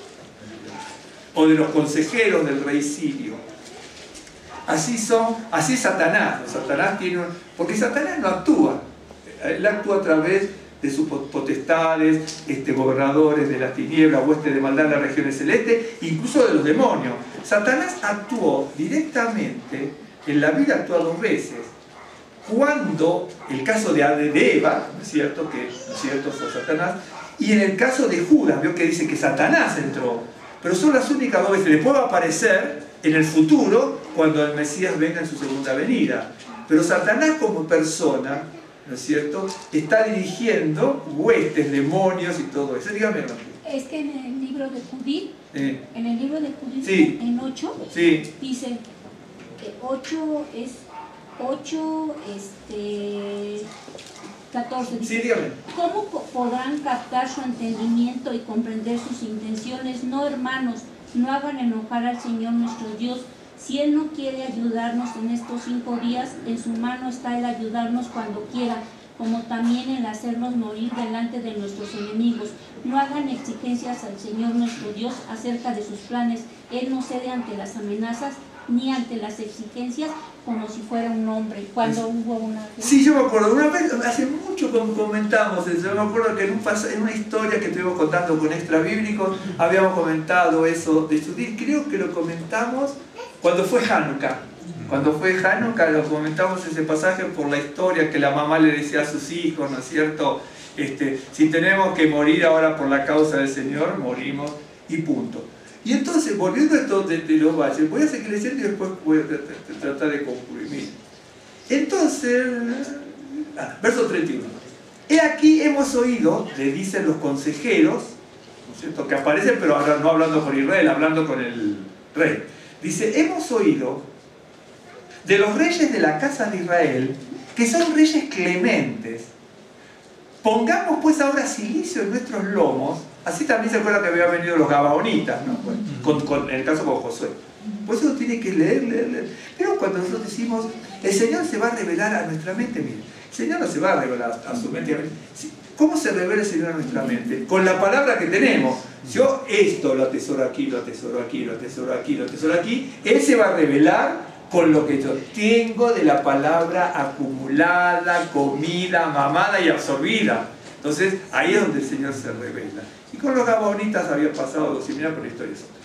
o de los consejeros del rey sirio. Así es Satanás. Satanás porque Satanás no actúa. Él actúa a través de sus potestades, gobernadores de las tinieblas, huestes de maldad en las regiones celestes, incluso de los demonios. Satanás actuó directamente, en la vida actuó 2 veces. Cuando, el caso de Eva, ¿no es cierto?, fue Satanás, y en el caso de Judas, veo que dice que Satanás entró, pero son las únicas 2 veces. Le puede aparecer en el futuro, cuando el Mesías venga en su segunda venida. Pero Satanás como persona, ¿no es cierto?, está dirigiendo huestes, demonios y todo eso. Dígame. Es que en el libro de Judith, sí, en 8, sí, dice que 8 es 14. Dice: sí, dígame. ¿Cómo podrán captar su entendimiento y comprender sus intenciones? No, hermanos, no hagan enojar al Señor nuestro Dios. Si Él no quiere ayudarnos en estos 5 días, en su mano está el ayudarnos cuando quiera, como también el hacernos morir delante de nuestros enemigos. No hagan exigencias al Señor nuestro Dios acerca de sus planes. Él no cede ante las amenazas ni ante las exigencias, como si fuera un hombre. Cuando hubo una... Sí, yo me acuerdo, una vez, hace mucho comentamos eso. Yo me acuerdo que en una historia que estuvimos contando con Extra Bíblicos, habíamos comentado eso de Judith. Creo que lo comentamos cuando fue Hanukkah. Cuando fue Hanukkah lo comentamos ese pasaje por la historia que la mamá le decía a sus hijos, ¿no es cierto? Si tenemos que morir ahora por la causa del Señor, morimos y punto. Y entonces, volviendo a esto de los valles, voy a seguir leyendo y después voy a tratar de concluir. Miren. Entonces, verso 31. He aquí hemos oído, le dicen los consejeros, ¿no es cierto?, que aparecen, pero ahora no hablando con Israel, hablando con el rey. Dice: hemos oído de los reyes de la casa de Israel, que son reyes clementes. Pongamos pues ahora cilicio en nuestros lomos Así también se acuerda que habían venido los gabaonitas, ¿no? Bueno, en el caso con Josué. Por eso tiene que leer. Pero cuando nosotros decimos, el Señor se va a revelar a nuestra mente, mire, el Señor no se va a revelar a su mente. ¿Cómo se revela el Señor a nuestra mente? Con la palabra que tenemos. Yo esto lo atesoro aquí, lo atesoro aquí, lo atesoro aquí, lo atesoro aquí. Él se va a revelar con lo que yo tengo de la palabra acumulada, comida, mamada y absorbida. Entonces, ahí es donde el Señor se revela. Y con los gabaonitas había pasado algo similar, con la historia es otra.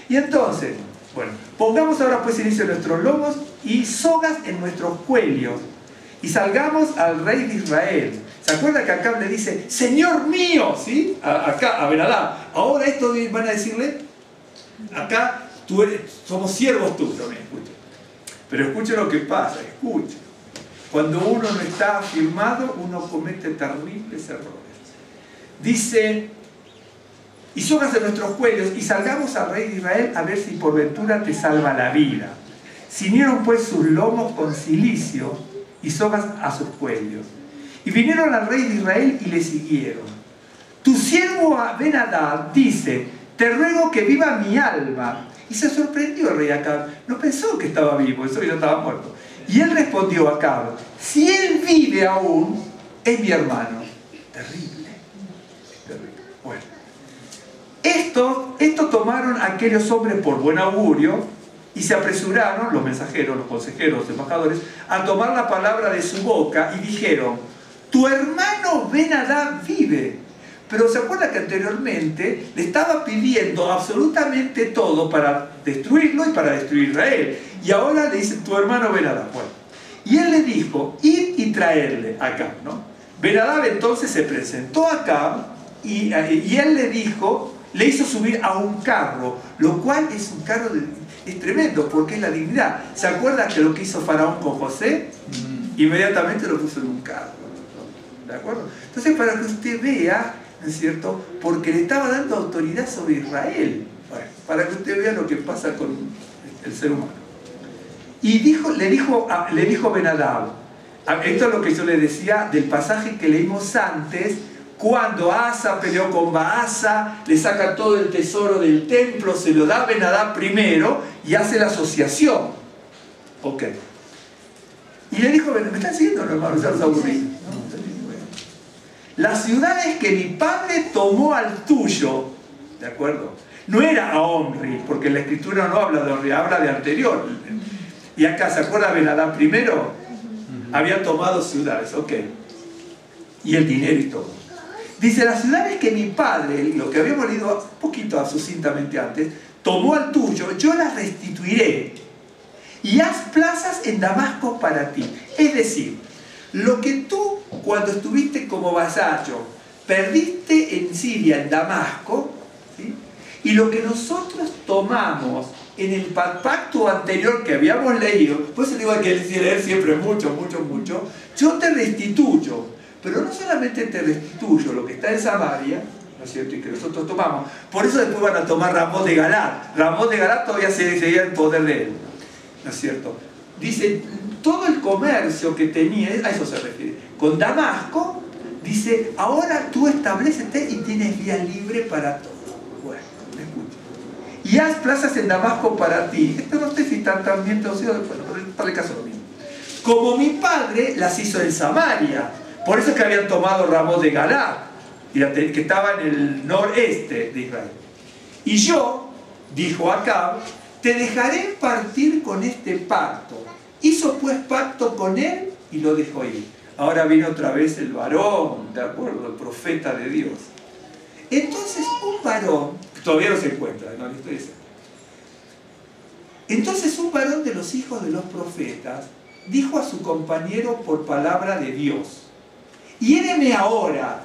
Y entonces, bueno, pongamos ahora pues inicio en nuestros lomos y sogas en nuestros cuellos. Y salgamos al rey de Israel. ¿Se acuerda que Acab le dice, Señor mío? ¿Sí? Acá, a Ben-Hadad. Ahora esto van a decirle, acá somos siervos tuyos, me escucha. Pero escuche lo que pasa, escuche. Cuando uno no está afirmado, uno comete terribles errores. Dice, y sogas en nuestros cuellos, y salgamos al rey de Israel a ver si por ventura te salva la vida. Ciñeron pues sus lomos con cilicio y sogas a sus cuellos. Y vinieron al rey de Israel y le siguieron. Tu siervo Ben-Hadad dice, te ruego que viva mi alma. Y se sorprendió el rey Acab. No pensó que estaba vivo, eso ya estaba muerto. Y él respondió a Acab, si él vive aún, es mi hermano. Terrible, terrible. Bueno, esto tomaron aquellos hombres por buen augurio y se apresuraron, los mensajeros, los consejeros, los embajadores, a tomar la palabra de su boca y dijeron, tu hermano Ben-Hadad vive. Pero se acuerda que anteriormente le estaba pidiendo absolutamente todo para destruirlo y para destruir Israel. Y ahora le dice, tu hermano Ben-Hadad. Bueno, y él le dijo, id y traerle a Acab, ¿no? Ben-Hadad entonces se presentó a Acab y él le dijo, le hizo subir a un carro, lo cual es un carro, es tremendo porque es la dignidad. ¿Se acuerda que lo que hizo Faraón con José? Inmediatamente lo puso en un carro. ¿De acuerdo? Entonces, para que usted vea, ¿no es cierto? Porque le estaba dando autoridad sobre Israel. Bueno, para que usted vea lo que pasa con el ser humano. Y le dijo Ben-Hadad, esto es lo que yo le decía del pasaje que leímos antes, cuando Asa peleó con Baasa, le saca todo el tesoro del templo, se lo da a Ben-Hadad primero y hace la asociación. Ok. Y le dijo, ¿me están siguiendo, hermano? Ya los aburrí. Las ciudades que mi padre tomó al tuyo, ¿de acuerdo? No era a Omri, porque la escritura no habla de Omri, habla de anterior. Y acá, ¿se acuerda Ben-Hadad primero? Había tomado ciudades, ok. Y el dinero y todo. Dice, las ciudades que mi padre, lo que habíamos leído un poquito sucintamente antes, tomó al tuyo, yo las restituiré. Y haz plazas en Damasco para ti. Es decir, lo que tú, cuando estuviste como vasallo, perdiste en Siria, en Damasco, ¿sí? Y lo que nosotros tomamos en el pacto anterior que habíamos leído, pues le digo que leer siempre mucho, yo te restituyo, pero no solamente te restituyo lo que está en Samaria, ¿no es cierto? Y que nosotros tomamos, por eso después van a tomar Ramot de Galat. Ramot de Galat todavía seguía el poder de él, ¿no es cierto? Dice, todo el comercio que tenía, a eso se refiere, con Damasco, dice, ahora tú establécete y tienes vía libre para todo. Bueno, me escucha. Y haz plazas en Damasco para ti. Esto no sé si están tan bien traducido, bueno, pero para el caso lo mismo. Como mi padre las hizo en Samaria. Por eso es que habían tomado Ramot de Galat, que estaba en el noreste de Israel. Y yo, dijo Acab, te dejaré partir con este pacto. Hizo pues pacto con él y lo dejó ir. Ahora viene otra vez el varón, ¿de acuerdo? El profeta de Dios. Entonces un varón, todavía no se encuentra, no le estoy diciendo. Entonces un varón de los hijos de los profetas dijo a su compañero por palabra de Dios, hiéreme ahora,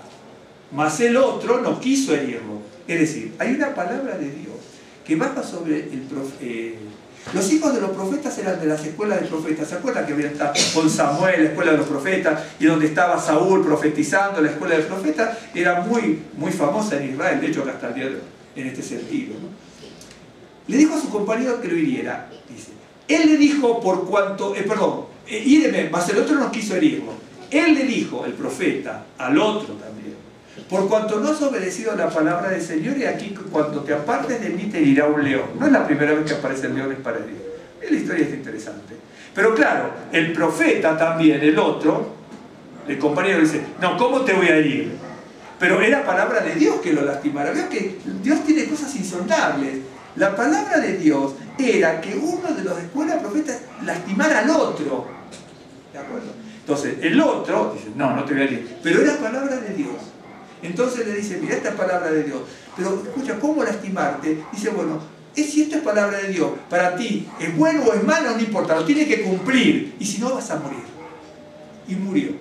mas el otro no quiso herirlo. Es decir, hay una palabra de Dios que baja sobre el profeta. Los hijos de los profetas eran de las escuelas de profetas. ¿Se acuerdan que había estado con Samuel, la escuela de los profetas, y donde estaba Saúl profetizando, la escuela de profetas? Era muy famosa en Israel, de hecho acá hasta el día de hoy, en este sentido, ¿no? Le dijo a su compañero que lo hiriera, dice. Él le dijo por cuanto, híreme, mas el otro no quiso herirlo. Él le dijo, el profeta, al otro también, por cuanto no has obedecido la palabra del Señor, y aquí cuando te apartes de mí te herirá un león. No es la primera vez que aparecen leones para herir. La historia es interesante. Pero claro, el profeta también, el otro, el compañero dice, no, ¿cómo te voy a herir? Pero era palabra de Dios que lo lastimara. Veo que Dios tiene cosas insondables. La palabra de Dios era que uno de los de escuela profetas lastimara al otro. ¿De acuerdo? Entonces, el otro dice, no, no te voy a herir. Pero era palabra de Dios. Entonces le dice, mira, esta es palabra de Dios. Pero escucha, ¿cómo lastimarte? Dice, bueno, si esta es palabra de Dios, para ti, ¿es bueno o es malo? No importa, lo tienes que cumplir. Y si no, vas a morir. Y murió.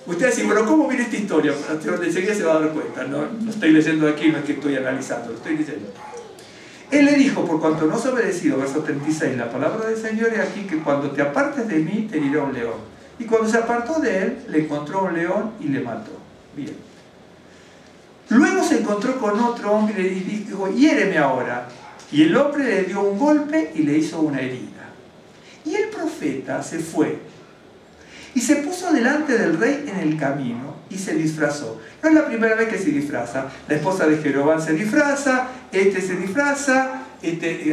Usted dice, bueno, ¿cómo viene esta historia? Enseguida se va a dar cuenta. No estoy leyendo aquí, no es que estoy analizando, lo estoy leyendo. Él le dijo, por cuanto no has obedecido, verso 36, la palabra del Señor es aquí, que cuando te apartes de mí, te herirá un león. Y cuando se apartó de él, le encontró un león y le mató. Bien. Luego se encontró con otro hombre y dijo, hiéreme ahora. Y el hombre le dio un golpe y le hizo una herida. Y el profeta se fue y se puso delante del rey en el camino y se disfrazó. No es la primera vez que se disfraza. La esposa de Jeroboam se disfraza, se disfraza,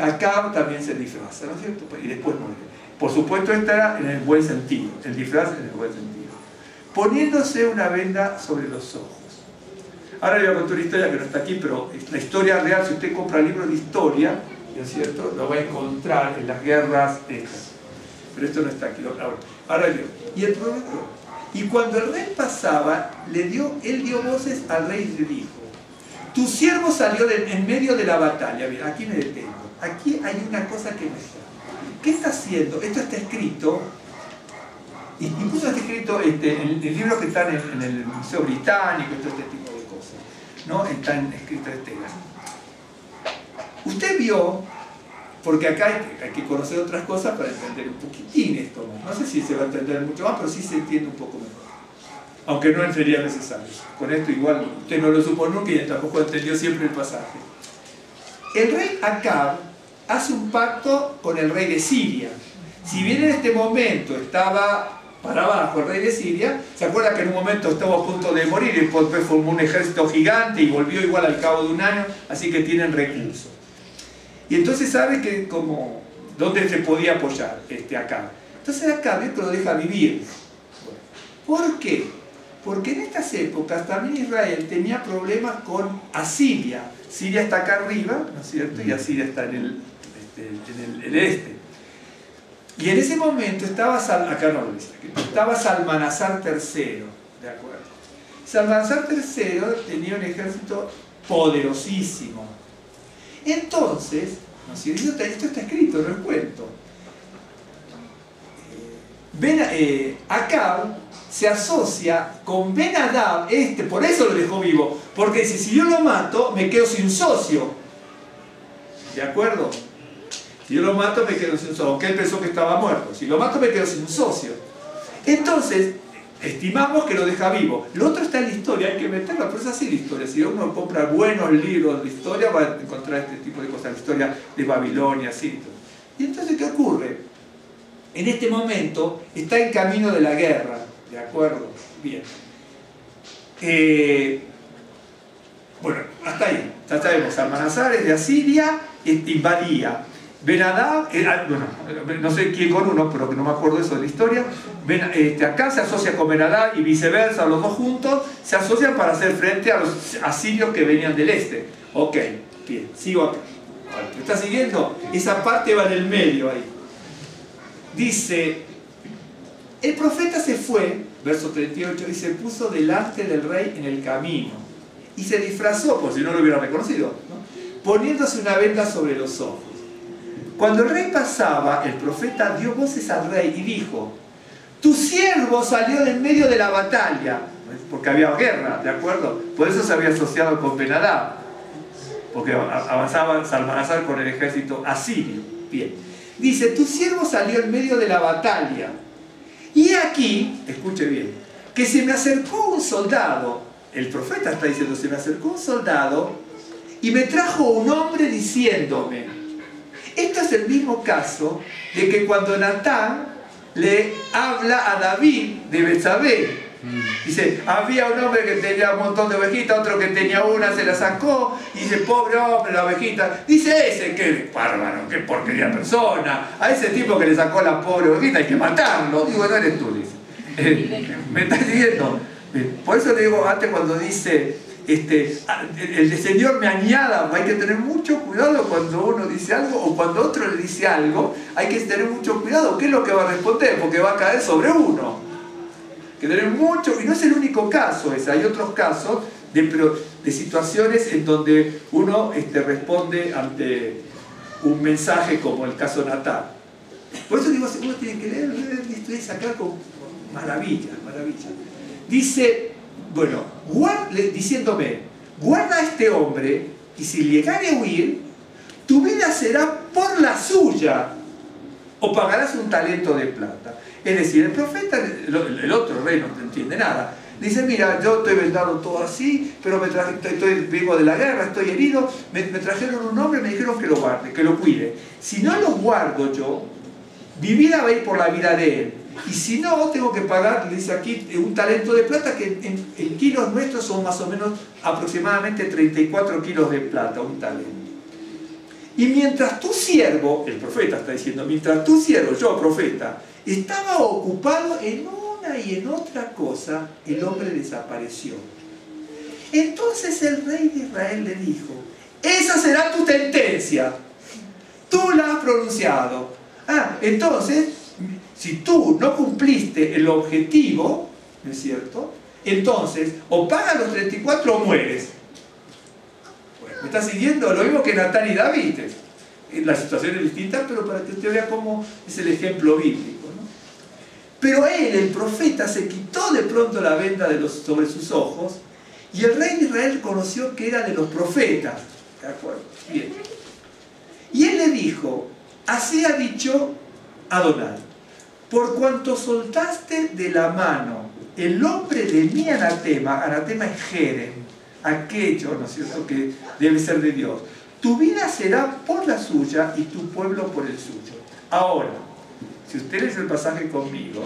Acab también se disfraza, ¿no es cierto? Y después muere. Por supuesto, esta era en el buen sentido, el disfraz en el buen sentido. Poniéndose una venda sobre los ojos. Ahora le voy a contar una historia que no está aquí, pero la historia real, si usted compra libros de historia, ¿no es cierto?, lo va a encontrar en las guerras estas. Pero esto no está aquí. Ahora leo. Y el problema, y cuando el rey pasaba, él dio voces al rey y le dijo, tu siervo salió en medio de la batalla. Mira, aquí me detengo. Aquí hay una cosa que me está. ¿Qué está haciendo? Esto está escrito, incluso está escrito en libros que están en el Museo Británico, todo este tipo de cosas, ¿no? Están escritos en telas. Usted vio, porque acá hay que conocer otras cosas para entender un poquitín esto, no sé si se va a entender mucho más, pero sí se entiende un poco mejor. Aunque no sería necesario. Con esto igual usted no lo supo nunca y tampoco entendió siempre el pasaje. El rey Acab hace un pacto con el rey de Siria. Si bien en este momento estaba para abajo el rey de Siria, ¿se acuerda que en un momento estuvo a punto de morir y después formó un ejército gigante y volvió igual al cabo de un año? Así que tienen recursos. Y entonces sabe que como dónde se podía apoyar Acab. Entonces Acab esto lo deja vivir. ¿Por qué? Porque en estas épocas también Israel tenía problemas con Asiria. Siria está acá arriba, ¿no es cierto? Y Asiria está en el este. Y en ese momento estaba Salmanasar III, ¿de acuerdo? Salmanasar III tenía un ejército poderosísimo. Entonces, ¿no es cierto? Esto está escrito, no es cuento. Acab se asocia con Ben-Hadad, por eso lo dejó vivo, porque dice, si yo lo mato, me quedo sin socio. ¿De acuerdo? Si yo lo mato, me quedo sin socio, aunque él pensó que estaba muerto. Si lo mato, me quedo sin socio. Entonces, estimamos que lo deja vivo. Lo otro está en la historia, hay que meterlo, pero es así la historia. Si uno compra buenos libros de historia, va a encontrar este tipo de cosas, la historia de Babilonia, así. Y entonces, ¿qué ocurre? En este momento está en camino de la guerra. ¿De acuerdo? Bien. Bueno, hasta ahí. Ya sabemos, Salmanasar es de Asiria, invadía. Ben-Hadad, no sé quién con uno, pero que no me acuerdo eso de la historia. Acá se asocia con Ben-Hadad y viceversa, los dos juntos se asocian para hacer frente a los asirios que venían del este. Ok, bien, sigo acá. ¿Me está siguiendo? Esa parte va en el medio ahí. Dice, el profeta se fue, verso 38, y se puso delante del rey en el camino. Y se disfrazó, por si no lo hubiera reconocido, ¿no?, poniéndose una venda sobre los ojos. Cuando el rey pasaba, el profeta dio voces al rey y dijo, tu siervo salió de en medio de la batalla, porque había guerra, ¿de acuerdo? Por eso se había asociado con Ben-Hadad, porque avanzaba Salmanasar con el ejército asirio. Bien. Dice, tu siervo salió en medio de la batalla. Y aquí, escuche bien, que se me acercó un soldado, el profeta está diciendo, se me acercó un soldado y me trajo un hombre diciéndome, esto es el mismo caso de que cuando Natán le habla a David de Betsabé, Dice, había un hombre que tenía un montón de ovejitas, otro que tenía una, se la sacó, y dice, pobre hombre, la ovejita. Dice ese, qué bárbaro, qué porquería persona. A ese tipo que le sacó la pobre ovejita hay que matarlo. Digo, no eres tú, dice. ¿Me estás siguiendo? Por eso le digo antes cuando dice, el Señor me añada, hay que tener mucho cuidado cuando uno dice algo o cuando otro le dice algo, hay que tener mucho cuidado. ¿Qué es lo que va a responder? Porque va a caer sobre uno. Que tener mucho, y no es el único caso ese, hay otros casos de situaciones en donde uno responde ante un mensaje como el caso Natán. Por eso digo, uno tiene que leer y sacar con maravilla. Dice, bueno, diciéndome, guarda a este hombre, y si llegare a huir, tu vida será por la suya, o pagarás un talento de plata. Es decir, el profeta, el otro rey no entiende nada. Dice, mira, yo estoy vendado todo así, pero vengo de la guerra, estoy herido, me trajeron un hombre y me dijeron que lo guarde, que lo cuide. Si no lo guardo yo, mi vida va a ir por la vida de él. Y si no, tengo que pagar, dice aquí, un talento de plata, que en kilos nuestros son más o menos aproximadamente 34 kilos de plata, un talento. Y mientras tu siervo, el profeta está diciendo, mientras tu siervo, yo profeta, estaba ocupado en una y en otra cosa, el hombre desapareció. Entonces el rey de Israel le dijo, esa será tu sentencia, tú la has pronunciado. Entonces, si tú no cumpliste el objetivo, ¿no es cierto? Entonces, o pagas los 34 o mueres. ¿Me está siguiendo? Lo mismo que Natán y David. La situación es distinta, pero para que usted vea cómo es el ejemplo bíblico, ¿no? Pero él, el profeta, se quitó de pronto la venda sobre sus ojos, y el rey de Israel conoció que era de los profetas. ¿De acuerdo? Bien. Y él le dijo, así ha dicho Adonai, por cuanto soltaste de la mano el hombre de mi anatema es Jerem, aquello, ¿no es cierto?, que debe ser de Dios, tu vida será por la suya y tu pueblo por el suyo. Ahora, si usted lee el pasaje conmigo,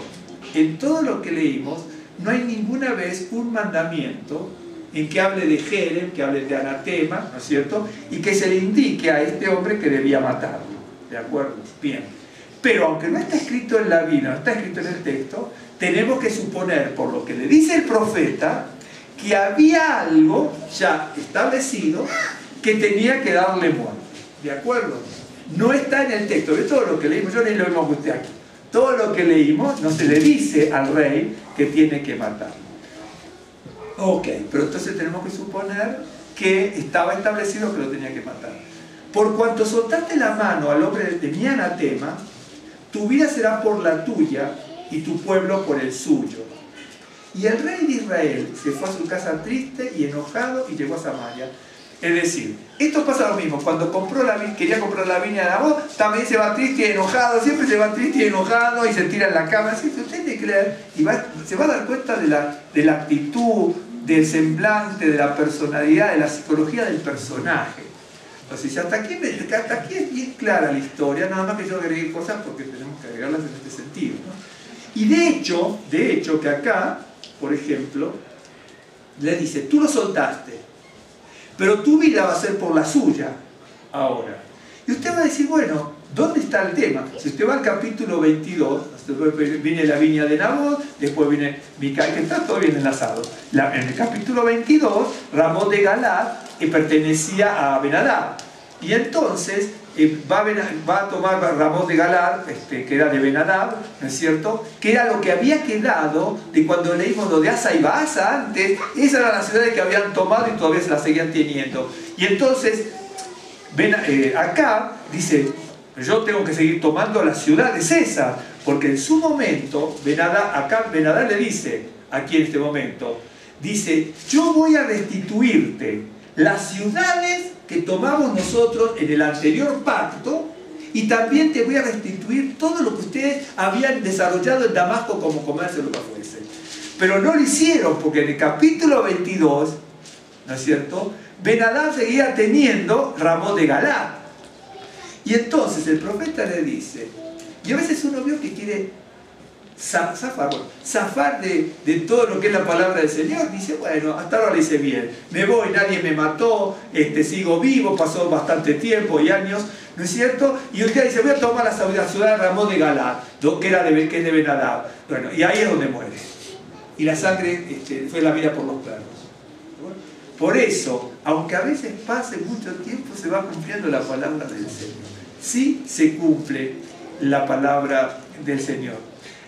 en todo lo que leímos no hay ninguna vez un mandamiento en que hable de Jerem, que hable de anatema, ¿no es cierto?, y que se le indique a este hombre que debía matarlo. ¿De acuerdo? Bien. Pero aunque no está escrito en la Biblia, no está escrito en el texto, tenemos que suponer, por lo que le dice el profeta, que había algo ya establecido que tenía que darle muerte. ¿De acuerdo? No está en el texto. De todo lo que leímos, yo ni lo mismo que usted aquí. Todo lo que leímos no se le dice al rey que tiene que matarlo. Ok, pero entonces tenemos que suponer que estaba establecido que lo tenía que matar. Por cuanto soltaste la mano al hombre de mi anatema, tu vida será por la tuya y tu pueblo por el suyo. Y el rey de Israel se fue a su casa triste y enojado y llegó a Samaria. Es decir, esto pasa lo mismo. Cuando quería comprar la viña de Nabot, también se va triste y enojado, siempre se va triste y enojado y se tira en la cama. Así que usted tiene que leer y se va a dar cuenta de la actitud, del semblante, de la personalidad, de la psicología del personaje. Entonces, hasta aquí es bien clara la historia, nada más que yo agregué cosas porque tenemos que agregarlas en este sentido, ¿no? Y de hecho, que acá, por ejemplo, le dice, tú lo soltaste, pero tu vida va a ser por la suya ahora. Y usted va a decir, bueno, ¿dónde está el tema? Si usted va al capítulo 22, después viene la viña de Nabot, después viene Mical, que está todo bien enlazado. En el capítulo 22, Ramón de Galad pertenecía a Ben-Hadad. Y entonces va a tomar Ramón de Galad, que era de Ben-Hadad, ¿no es cierto? Que era lo que había quedado de cuando leímos lo de Asa y Baasa antes. Esas eran las ciudades que habían tomado y todavía se las seguían teniendo. Y entonces, acá dice, yo tengo que seguir tomando la ciudad de César, porque en su momento, Ben-Hadad le dice, aquí en este momento, dice, yo voy a restituirte las ciudades que tomamos nosotros en el anterior pacto, y también te voy a restituir todo lo que ustedes habían desarrollado en Damasco como comercio, lo que fuese. Pero no lo hicieron, porque en el capítulo 22, ¿no es cierto?, Ben-Hadad seguía teniendo Ramón de Galad. Y entonces el profeta le dice, y a veces uno vio que quiere zafar de todo lo que es la palabra del Señor. Dice, bueno, hasta ahora lo hice bien, me voy, nadie me mató, sigo vivo, pasó bastante tiempo y años, ¿no es cierto? Y un día dice, voy a tomar la ciudad de Ramón de Galad, que es de Ben-Hadad. Bueno, y ahí es donde muere. Y la sangre fue la vida por los perros. Por eso, aunque a veces pase mucho tiempo, se va cumpliendo la palabra del Señor. Sí se cumple la palabra del Señor.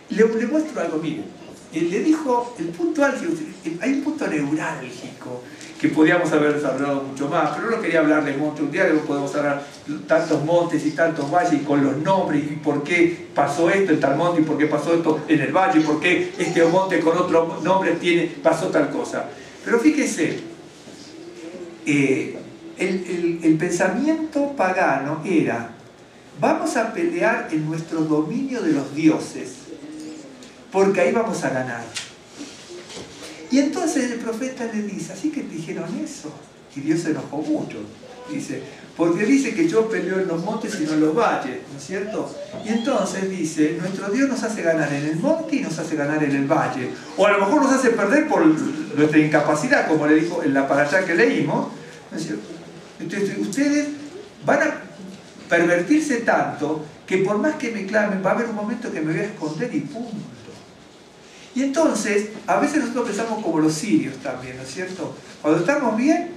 Le muestro algo, miren. Le dijo, el punto álgico, hay un punto neurálgico que podíamos haber desarrollado mucho más, pero no quería hablar de monte. Un día podemos hablar tantos montes y tantos valles y con los nombres y por qué pasó esto en tal monte y por qué pasó esto en el valle y por qué este monte con otro nombre pasó tal cosa. Pero fíjese, el pensamiento pagano era: vamos a pelear en nuestro dominio de los dioses, porque ahí vamos a ganar. Y entonces el profeta le dice, así que te dijeron eso. Y Dios se enojó mucho. Dice, porque dice que yo peleo en los montes y no en los valles, ¿no es cierto? Y entonces dice, nuestro Dios nos hace ganar en el monte y nos hace ganar en el valle. O a lo mejor nos hace perder por nuestra incapacidad, como le dijo en la parashá que leímos, ¿no es cierto? Entonces, ustedes van a pervertirse tanto que por más que me clamen va a haber un momento que me voy a esconder y punto. Y entonces a veces nosotros pensamos como los sirios también, ¿no es cierto? Cuando estamos bien,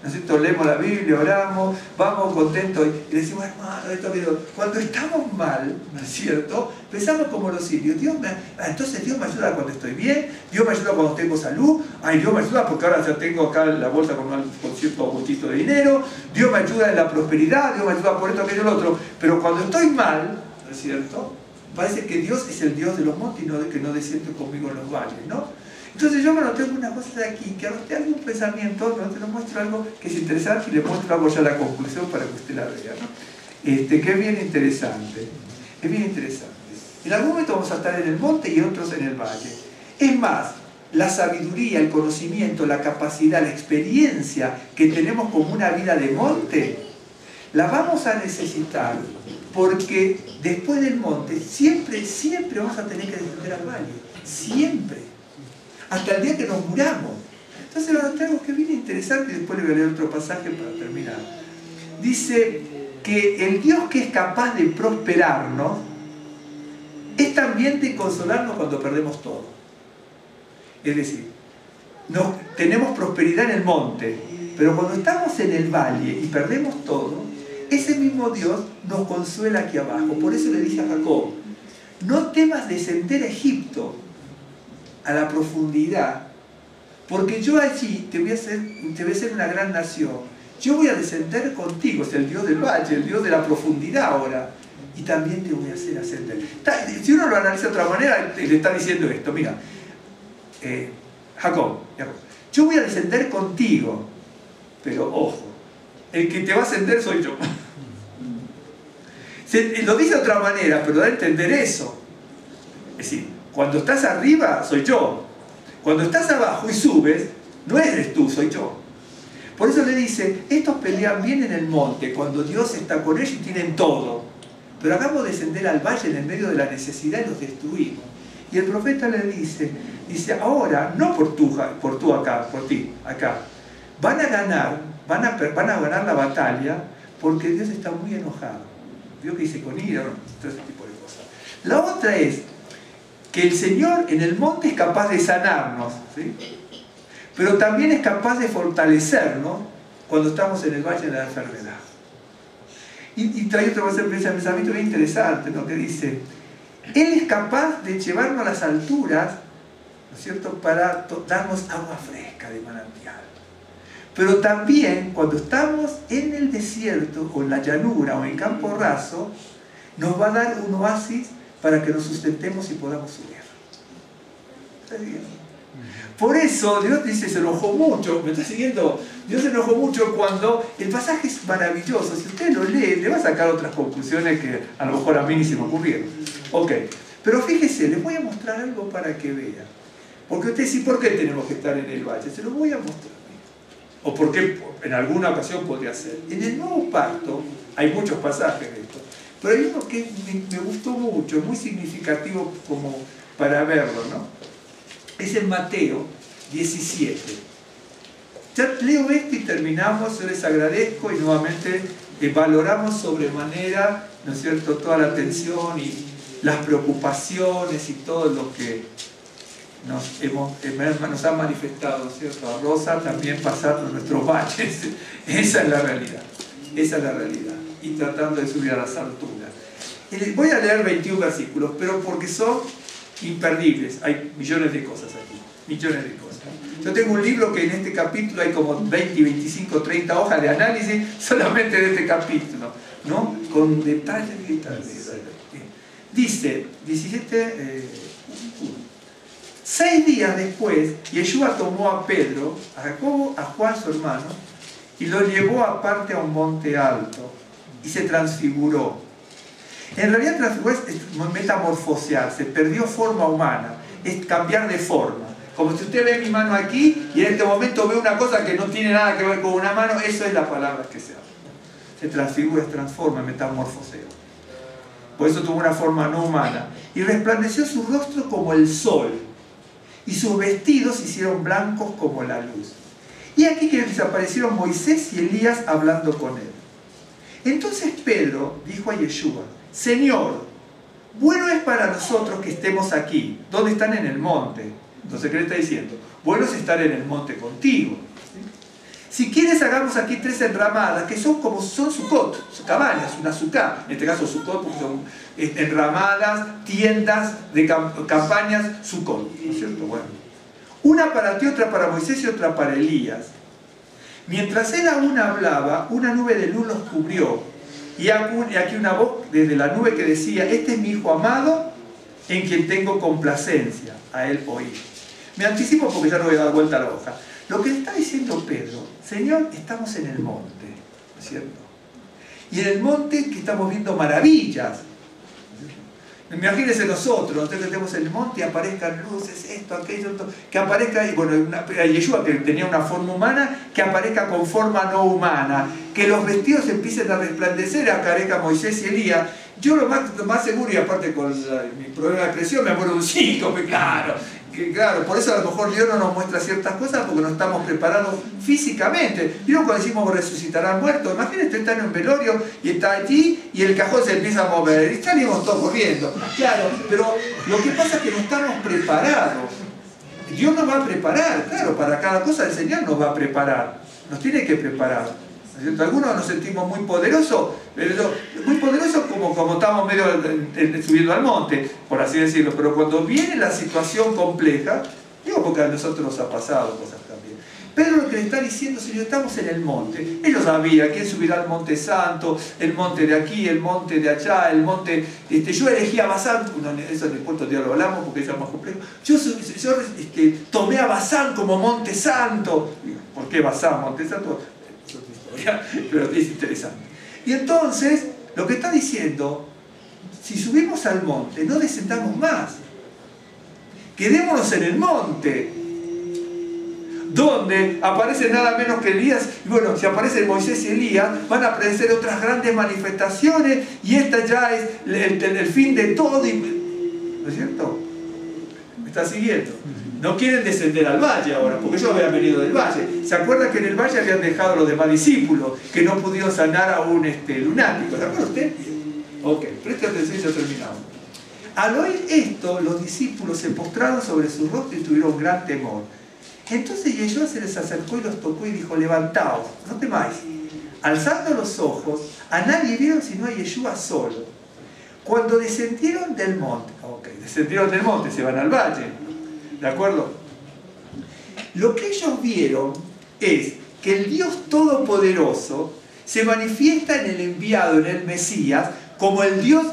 ¿no es cierto? Leemos la Biblia, oramos, vamos contentos y decimos, hermano, esto video. Cuando estamos mal, ¿no es cierto? Pensamos como los sirios. Entonces Dios me ayuda cuando estoy bien, Dios me ayuda cuando tengo salud, Dios me ayuda porque ahora ya tengo acá la bolsa con cierto gustito de dinero, Dios me ayuda en la prosperidad, Dios me ayuda por esto, aquello, lo otro. Pero cuando estoy mal, ¿no es cierto? Parece que Dios es el Dios de los montes y no que no desciende conmigo en los valles, ¿no? Entonces yo me noté algunas cosas de aquí, que anoté algún pensamiento, ¿no? Te lo muestro algo que es interesante y le muestro algo ya la conclusión para que usted la vea, ¿no? Que es bien interesante, es bien interesante. En algún momento vamos a estar en el monte y otros en el valle. Es más, la sabiduría, el conocimiento, la capacidad, la experiencia que tenemos como una vida de monte, la vamos a necesitar porque después del monte siempre vamos a tener que descender al valle, siempre, hasta el día que nos muramos. Entonces lo tenemos que es bien interesante y después le voy a leer otro pasaje para terminar. Dice que el Dios que es capaz de prosperarnos es también de consolarnos cuando perdemos todo. Es decir, tenemos prosperidad en el monte, pero cuando estamos en el valle y perdemos todo, ese mismo Dios nos consuela aquí abajo. Por eso le dice a Jacob, no temas descender a Egipto, a la profundidad, porque yo allí te voy a hacer una gran nación. Yo voy a descender contigo, es el Dios del valle, el Dios de la profundidad ahora, y también te voy a hacer ascender. Si uno lo analiza de otra manera, le está diciendo esto, mira, Jacob, yo voy a descender contigo, pero ojo, el que te va a ascender soy yo. Lo dice de otra manera, pero da a entender eso. Es decir, cuando estás arriba, soy yo. Cuando estás abajo y subes, no eres tú, soy yo. Por eso le dice, estos pelean bien en el monte, cuando Dios está con ellos y tienen todo. Pero hagamos descender al valle en el medio de la necesidad y los destruimos. Y el profeta le dice, ahora, no por ti, acá, van a ganar la batalla porque Dios está muy enojado. Dios que dice con ira, todo ese tipo de cosas. La otra es que el Señor en el monte es capaz de sanarnos, ¿sí? Pero también es capaz de fortalecernos cuando estamos en el valle de la enfermedad. Y trae otro pensamiento bien interesante, ¿no? Que dice, Él es capaz de llevarnos a las alturas, ¿no es cierto?, para darnos agua fresca de manantial. Pero también cuando estamos en el desierto o en la llanura o en campo raso, nos va a dar un oasis para que nos sustentemos y podamos subir. ¿Está bien? Por eso Dios dice, se enojó mucho, ¿me está siguiendo? Dios se enojó mucho cuando el pasaje es maravilloso. Si usted lo lee, le va a sacar otras conclusiones que a lo mejor a mí ni se me ocurrieron. Ok, pero fíjese, les voy a mostrar algo para que vean. Porque usted dice, ¿por qué tenemos que estar en el valle? Se lo voy a mostrar. O porque en alguna ocasión podría ser. En el Nuevo Pacto hay muchos pasajes de esto, pero hay uno que me gustó mucho, muy significativo como para verlo, ¿no? Es en Mateo 17. Ya leo esto y terminamos. Yo les agradezco y nuevamente valoramos sobremanera, ¿no es cierto?, toda la atención y las preocupaciones y todo lo que nos ha manifestado, ¿cierto? A Rosa también pasando nuestros baches. Esa es la realidad. Esa es la realidad. Y tratando de subir a las alturas. Voy a leer 21 versículos, pero porque son imperdibles. Hay millones de cosas aquí. Millones de cosas. Yo tengo un libro que en este capítulo hay como 20, 25, 30 hojas de análisis solamente de este capítulo, ¿no? Con detalles y detalles. Dice, 17, 6 días después, Yeshua tomó a Pedro, a Jacobo, a Juan su hermano, y lo llevó aparte a un monte alto, y se transfiguró. En realidad transfiguró es metamorfosearse, perdió forma humana, es cambiar de forma. Como si usted ve mi mano aquí y en este momento ve una cosa que no tiene nada que ver con una mano, eso es la palabra que se habla. Se transfigura, se transforma, metamorfosea. Por eso tuvo una forma no humana. Y resplandeció su rostro como el sol, y sus vestidos se hicieron blancos como la luz. Y aquí que les aparecieron Moisés y Elías hablando con él. Entonces Pedro dijo a Yeshua: Señor, bueno es para nosotros que estemos aquí. ¿Dónde están? En el monte. Entonces, ¿qué le está diciendo? Bueno es estar en el monte contigo. Si quieres, hagamos aquí 3 enramadas, que son como Sukkot, cabañas, una sukkah. En este caso Sukkot, porque son enramadas, tiendas de campañas, Sukkot, ¿no es cierto? Bueno, una para ti, otra para Moisés y otra para Elías. Mientras él aún hablaba, una nube de luz los cubrió. Y aquí una voz desde la nube que decía: este es mi hijo amado, en quien tengo complacencia, a él oír. Me anticipo porque ya no voy a dar vuelta a la hoja. Lo que le está diciendo Pedro: Señor, estamos en el monte, ¿no es cierto? Y en el monte que estamos viendo maravillas. Imagínense nosotros, entonces estemos en el monte y aparezcan luces, esto, aquello, esto, que aparezca, y bueno, Yeshua, que tenía una forma humana, que aparezca con forma no humana, que los vestidos empiecen a resplandecer, aparezca Moisés y Elías. Yo lo más seguro, y aparte con mi problema de expresión, me acuerdo de un síncope, claro. Claro, por eso a lo mejor Dios no nos muestra ciertas cosas porque no estamos preparados físicamente. Vieron cuando decimos resucitarán muertos. Imagínate estar en un velorio y está allí y el cajón se empieza a mover y salimos todos corriendo. Claro, pero lo que pasa es que no estamos preparados. Dios nos va a preparar, claro, para cada cosa el Señor nos va a preparar. Nos tiene que preparar. Algunos nos sentimos muy poderosos como estamos medio subiendo al monte, por así decirlo, pero cuando viene la situación compleja, digo porque a nosotros nos ha pasado cosas también. Pedro lo que le está diciendo: Señor, estamos en el monte. Él lo sabía, quién subirá al monte santo, el monte de aquí, el monte de allá, el monte... yo elegí a Basán, eso en el punto de lo hablamos porque es más complejo. Yo tomé a Basán como monte santo. ¿Por qué Basán, monte santo? Pero es interesante. Y entonces lo que está diciendo: si subimos al monte, no descendamos más, quedémonos en el monte, donde aparece nada menos que Elías. Y bueno, si aparecen Moisés y Elías, van a aparecer otras grandes manifestaciones, y esta ya es el fin de todo. ¿No es cierto? ¿Me está siguiendo? No quieren descender al valle ahora, porque ellos habían venido del valle. ¿Se acuerdan que en el valle habían dejado a los demás discípulos que no pudieron sanar a un lunático? ¿Se acuerdan usted? Ok, preste atención y ya terminamos. Al oír esto, los discípulos se postraron sobre su rostro y tuvieron gran temor. Entonces Yeshua se les acercó y los tocó y dijo: levantaos, no temáis. Alzando los ojos, a nadie vieron sino a Yeshua solo. Cuando descendieron del monte, se van al valle. ¿De acuerdo? Lo que ellos vieron es que el Dios Todopoderoso se manifiesta en el enviado, en el Mesías, como el Dios,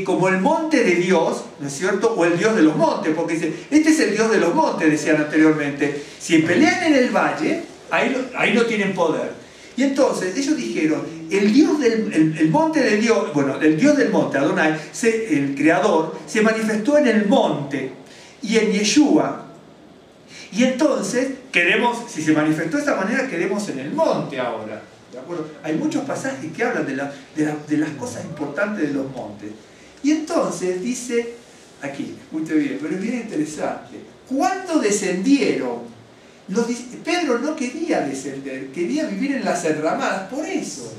como el monte de Dios, ¿no es cierto? O el Dios de los montes, porque dice: este es el Dios de los montes, decían anteriormente. Si pelean en el valle, ahí no tienen poder. Y entonces ellos dijeron: el Dios el monte de Dios, bueno, el Dios del monte, Adonai, el creador, se manifestó en el monte y en Yeshua. Y entonces si se manifestó de esta manera, quedemos en el monte ahora. ¿De acuerdo? Hay muchos pasajes que hablan de las cosas importantes de los montes. Y entonces dice: Aquí, escuche bien, pero es bien interesante. ¿Cuándo descendieron? Pedro no quería descender, quería vivir en las enramadas, por eso.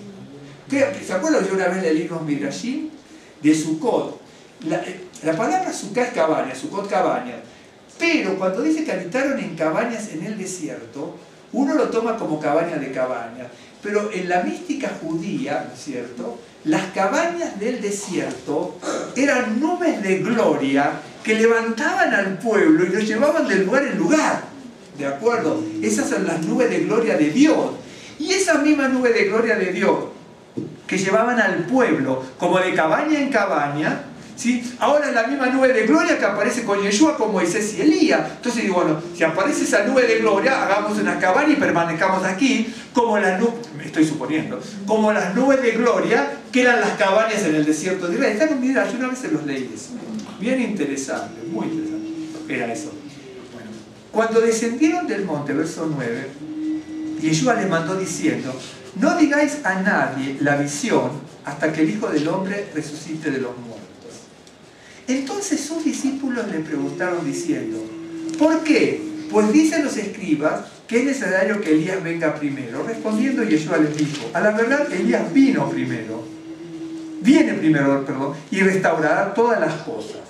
¿Se acuerdan? Yo una vez leí unos midrashim de Sukkot. La palabra Sukkot es cabaña, Sukkot cabaña. Pero cuando dice que habitaron en cabañas en el desierto, uno lo toma como cabaña de cabaña. Pero en la mística judía, ¿no es cierto?, las cabañas del desierto eran nubes de gloria que levantaban al pueblo y los llevaban de lugar en lugar. ¿De acuerdo? Esas son las nubes de gloria de Dios. Y esa misma nube de gloria de Dios que llevaban al pueblo como de cabaña en cabaña, ¿sí? Ahora es la misma nube de gloria que aparece con Yeshua, con Moisés y Elías. Entonces digo, bueno, si aparece esa nube de gloria, hagamos una cabaña y permanezcamos aquí, como las nubes, me estoy suponiendo, como las nubes de gloria que eran las cabañas en el desierto de Israel. Están en Midrash, yo una vez se los leí eso. Bien interesante, muy interesante. Era eso. Bueno, cuando descendieron del monte, verso 9, Yeshua les mandó diciendo: no digáis a nadie la visión hasta que el Hijo del Hombre resucite de los muertos. Entonces sus discípulos le preguntaron diciendo: ¿por qué? Pues dicen los escribas que es necesario que Elías venga primero. Respondiendo, Yeshua les dijo: a la verdad, Elías viene primero, y restaurará todas las cosas.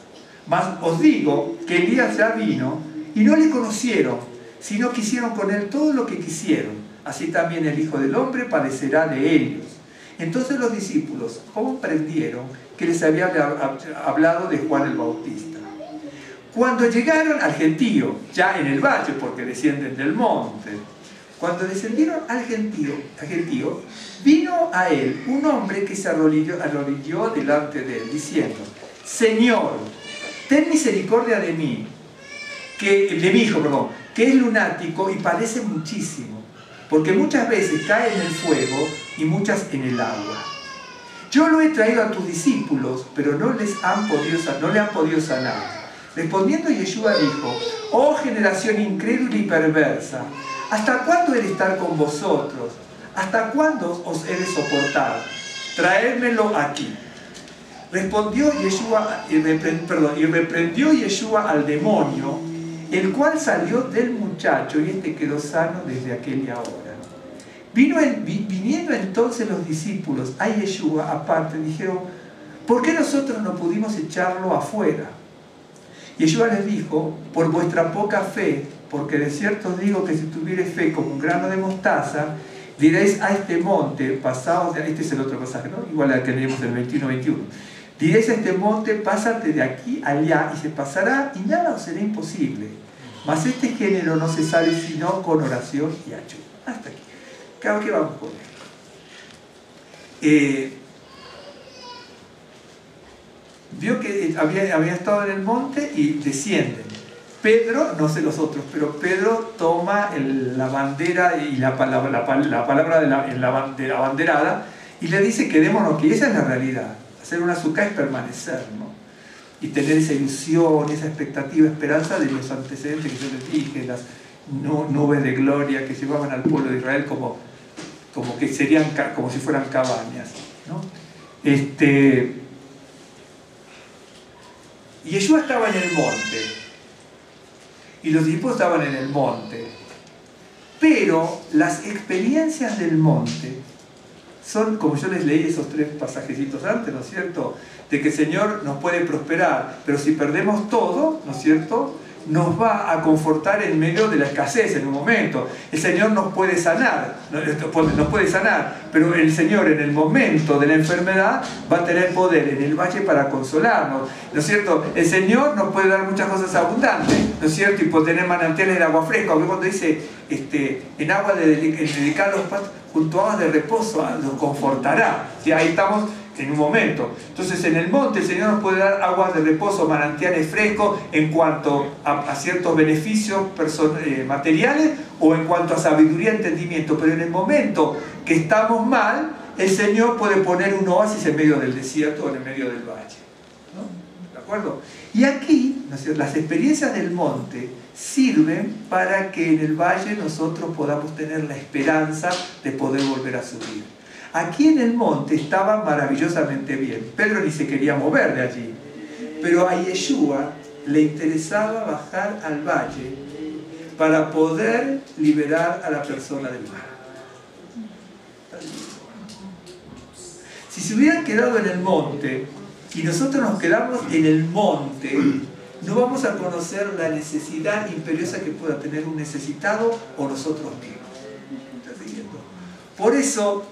Mas os digo que Elías ya vino y no le conocieron, sino que hicieron con él todo lo que quisieron. Así también el Hijo del Hombre padecerá de ellos. Entonces los discípulos comprendieron que les había hablado de Juan el Bautista. Cuando llegaron al gentío, ya en el valle, porque descienden del monte, cuando descendieron al gentío, vino a él un hombre que se arrodilló delante de él, diciendo: Señor, ten misericordia de mí, de mi hijo, que es lunático y padece muchísimo, porque muchas veces cae en el fuego y muchas en el agua. Yo lo he traído a tus discípulos, pero no le han podido sanar. Respondiendo, Yeshua dijo: oh generación incrédula y perversa, ¿hasta cuándo he de estar con vosotros? ¿Hasta cuándo os he de soportar? Traédmelo aquí. Respondió Yeshua, y reprendió Yeshua al demonio, el cual salió del muchacho y este quedó sano desde aquella hora. Viniendo entonces los discípulos a Yeshua aparte, dijeron: ¿por qué nosotros no pudimos echarlo afuera? Yeshua les dijo: por vuestra poca fe, porque de cierto os digo que si tuviereis fe como un grano de mostaza, diréis a este monte, pasaos de... Este es el otro pasaje, ¿no? Igual al que leemos del 21-21. Diréis a este monte, pásate de aquí allá, y se pasará, y nada os será imposible. Mas este género no se sabe sino con oración y ayuno. Hasta aquí. Claro que vamos con esto. Vio que había estado en el monte y descienden. Pedro, no sé los otros, pero Pedro toma la bandera y la palabra de la banderada y le dice: quedémonos, que esa es la realidad. Hacer una azúcar es permanecer, ¿no? Y tener esa ilusión, esa expectativa, esperanza de los antecedentes que yo les dije, las nubes de gloria que llevaban al pueblo de Israel como que serían como si fueran cabañas, ¿no? Y Yeshua estaba en el monte y los discípulos estaban en el monte, pero las experiencias del monte son, como yo les leí esos 3 pasajecitos antes, ¿no es cierto?, de que el Señor nos puede prosperar, pero si perdemos todo, ¿no es cierto?, nos va a confortar en medio de la escasez en un momento. El Señor nos puede sanar, pero el Señor en el momento de la enfermedad va a tener poder en el valle para consolarnos, ¿no es cierto? El Señor nos puede dar muchas cosas abundantes, ¿no es cierto? Y puede tener manantiales de agua fresca, porque cuando dice en agua de dedicar los pastos, junto a aguas de reposo nos confortará. ¿Sí? Ahí estamos en un momento. Entonces en el monte el Señor nos puede dar aguas de reposo, manantiales frescos en cuanto a ciertos beneficios materiales o en cuanto a sabiduría y entendimiento, pero en el momento que estamos mal, el Señor puede poner un oasis en medio del desierto o en medio del valle, ¿no? ¿De acuerdo? Y aquí, ¿no es cierto?, las experiencias del monte sirven para que en el valle nosotros podamos tener la esperanza de poder volver a subir. Aquí en el monte estaba maravillosamente bien. Pedro ni se quería mover de allí. Pero a Yeshua le interesaba bajar al valle para poder liberar a la persona del mal. Si se hubieran quedado en el monte y nosotros nos quedamos en el monte, no vamos a conocer la necesidad imperiosa que pueda tener un necesitado o nosotros mismos. ¿Estás siguiendo? Por eso,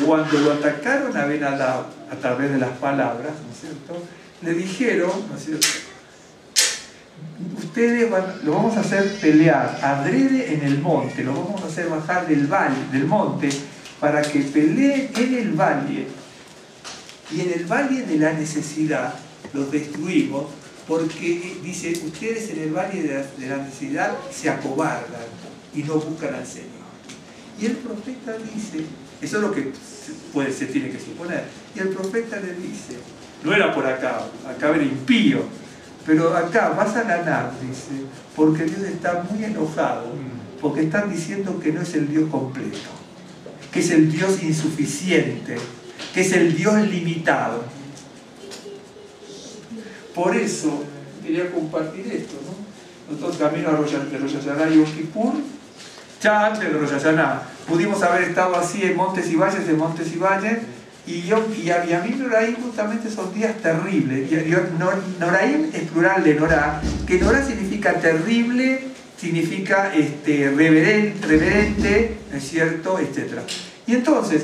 cuando lo atacaron a Ben-Hadad a través de las palabras, ¿no es cierto?, le dijeron, ¿no es cierto?, ustedes lo vamos a hacer pelear adrede en el monte, lo vamos a hacer bajar del valle, del monte, para que peleen en el valle, y en el valle de la necesidad los destruimos, porque dice, ustedes en el valle de la necesidad se acobardan y no buscan al Señor. Y el profeta dice, eso es lo que se tiene que suponer, y el profeta le dice, no era por acá era impío, pero acá vas a ganar, dice, porque Dios está muy enojado, porque están diciendo que no es el Dios completo, que es el Dios insuficiente, que es el Dios limitado. Por eso quería compartir esto, ¿no? Nosotros camino a Rosh Hashanah y Yom Kippur, ya antes de Rosh Hashanah, pudimos haber estado así en montes y valles, y a mí Noraim justamente son días terribles. Noraim es plural de Norá, que Norá significa terrible, significa reverente, ¿no es cierto?, etc. Y entonces,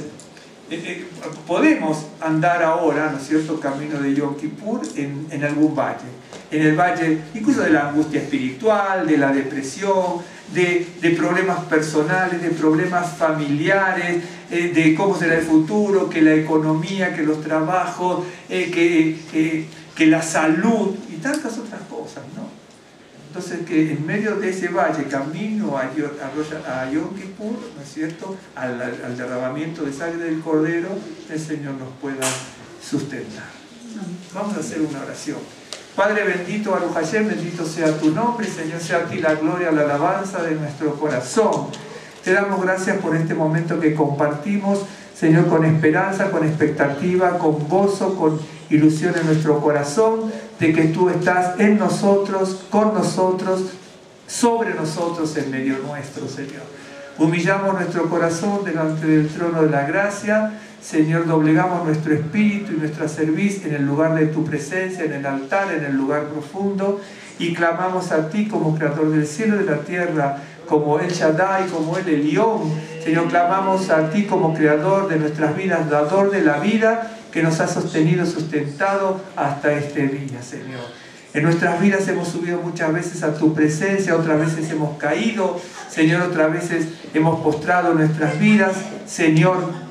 podemos andar ahora, ¿no es cierto?, camino de Yom Kippur en algún valle. En el valle incluso de la angustia espiritual, de la depresión, de problemas personales, de problemas familiares, de cómo será el futuro, que la economía, que los trabajos, que la salud y tantas otras cosas, ¿no? Entonces, que en medio de ese valle, camino a Yom Kippur, ¿no es cierto?, al derramamiento de sangre del Cordero, el Señor nos pueda sustentar. Vamos a hacer una oración. Padre bendito, Baruch Hashem, bendito sea tu nombre, Señor, sea a ti la gloria, la alabanza de nuestro corazón. Te damos gracias por este momento que compartimos, Señor, con esperanza, con expectativa, con gozo, con ilusión en nuestro corazón, de que tú estás en nosotros, con nosotros, sobre nosotros, en medio nuestro, Señor. Humillamos nuestro corazón delante del trono de la gracia, Señor, doblegamos nuestro espíritu y nuestra cerviz en el lugar de tu presencia, en el altar, en el lugar profundo, y clamamos a ti como creador del cielo y de la tierra, como El Shaddai, como el Elión. Señor, clamamos a ti como creador de nuestras vidas, dador de la vida, que nos ha sostenido, sustentado hasta este día, Señor. En nuestras vidas hemos subido muchas veces a tu presencia, otras veces hemos caído, Señor, otras veces hemos postrado nuestras vidas, Señor,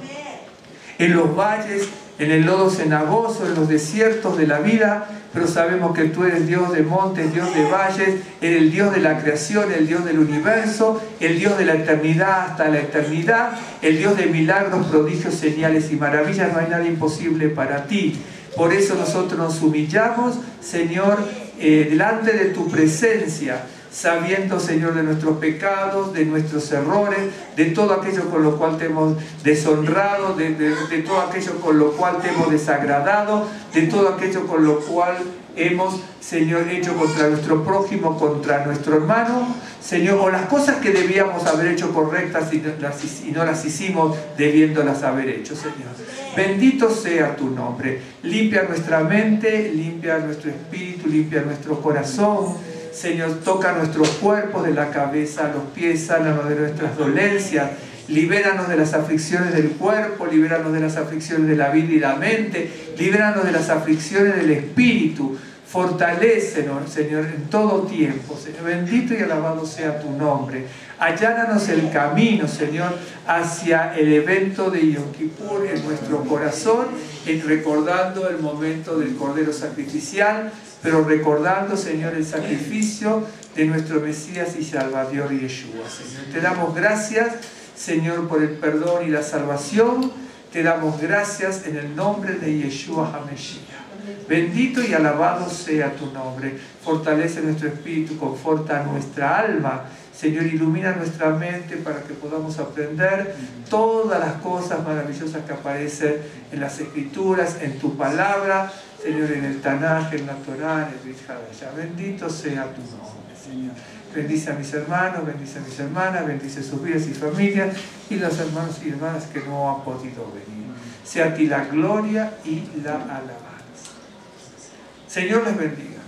en los valles, en el lodo cenagoso, en los desiertos de la vida, pero sabemos que tú eres Dios de montes, Dios de valles, eres el Dios de la creación, el Dios del universo, el Dios de la eternidad hasta la eternidad, el Dios de milagros, prodigios, señales y maravillas. No hay nada imposible para ti. Por eso nosotros nos humillamos, Señor, delante de tu presencia, sabiendo, Señor, de nuestros pecados, de nuestros errores, de todo aquello con lo cual te hemos deshonrado, de todo aquello con lo cual te hemos desagradado, de todo aquello con lo cual hemos, Señor, hecho contra nuestro prójimo, contra nuestro hermano, Señor, o las cosas que debíamos haber hecho correctas y no las hicimos debiéndolas haber hecho, Señor. Bendito sea tu nombre. Limpia nuestra mente, limpia nuestro espíritu, limpia nuestro corazón. Señor, toca nuestros cuerpos de la cabeza a los pies, sánanos de nuestras dolencias, libéranos de las aflicciones del cuerpo, libéranos de las aflicciones de la vida y la mente, libéranos de las aflicciones del espíritu, fortalécenos, Señor, en todo tiempo. Señor, bendito y alabado sea tu nombre. Allánanos el camino, Señor, hacia el evento de Yom Kippur en nuestro corazón, recordando el momento del Cordero Sacrificial, pero recordando, Señor, el sacrificio de nuestro Mesías y Salvador Yeshua, Señor. Te damos gracias, Señor, por el perdón y la salvación. Te damos gracias en el nombre de Yeshua HaMashiach. Bendito y alabado sea tu nombre. Fortalece nuestro espíritu, conforta nuestra alma. Señor, ilumina nuestra mente para que podamos aprender todas las cosas maravillosas que aparecen en las Escrituras, en tu palabra, Señor, en el Tanaj, en la Torá, en el Brit Hadashah. Bendito sea tu nombre, Señor. Bendice a mis hermanos, bendice a mis hermanas, bendice sus vidas y familias y los hermanos y hermanas que no han podido venir. Sea a ti la gloria y la alabanza. Señor les bendiga.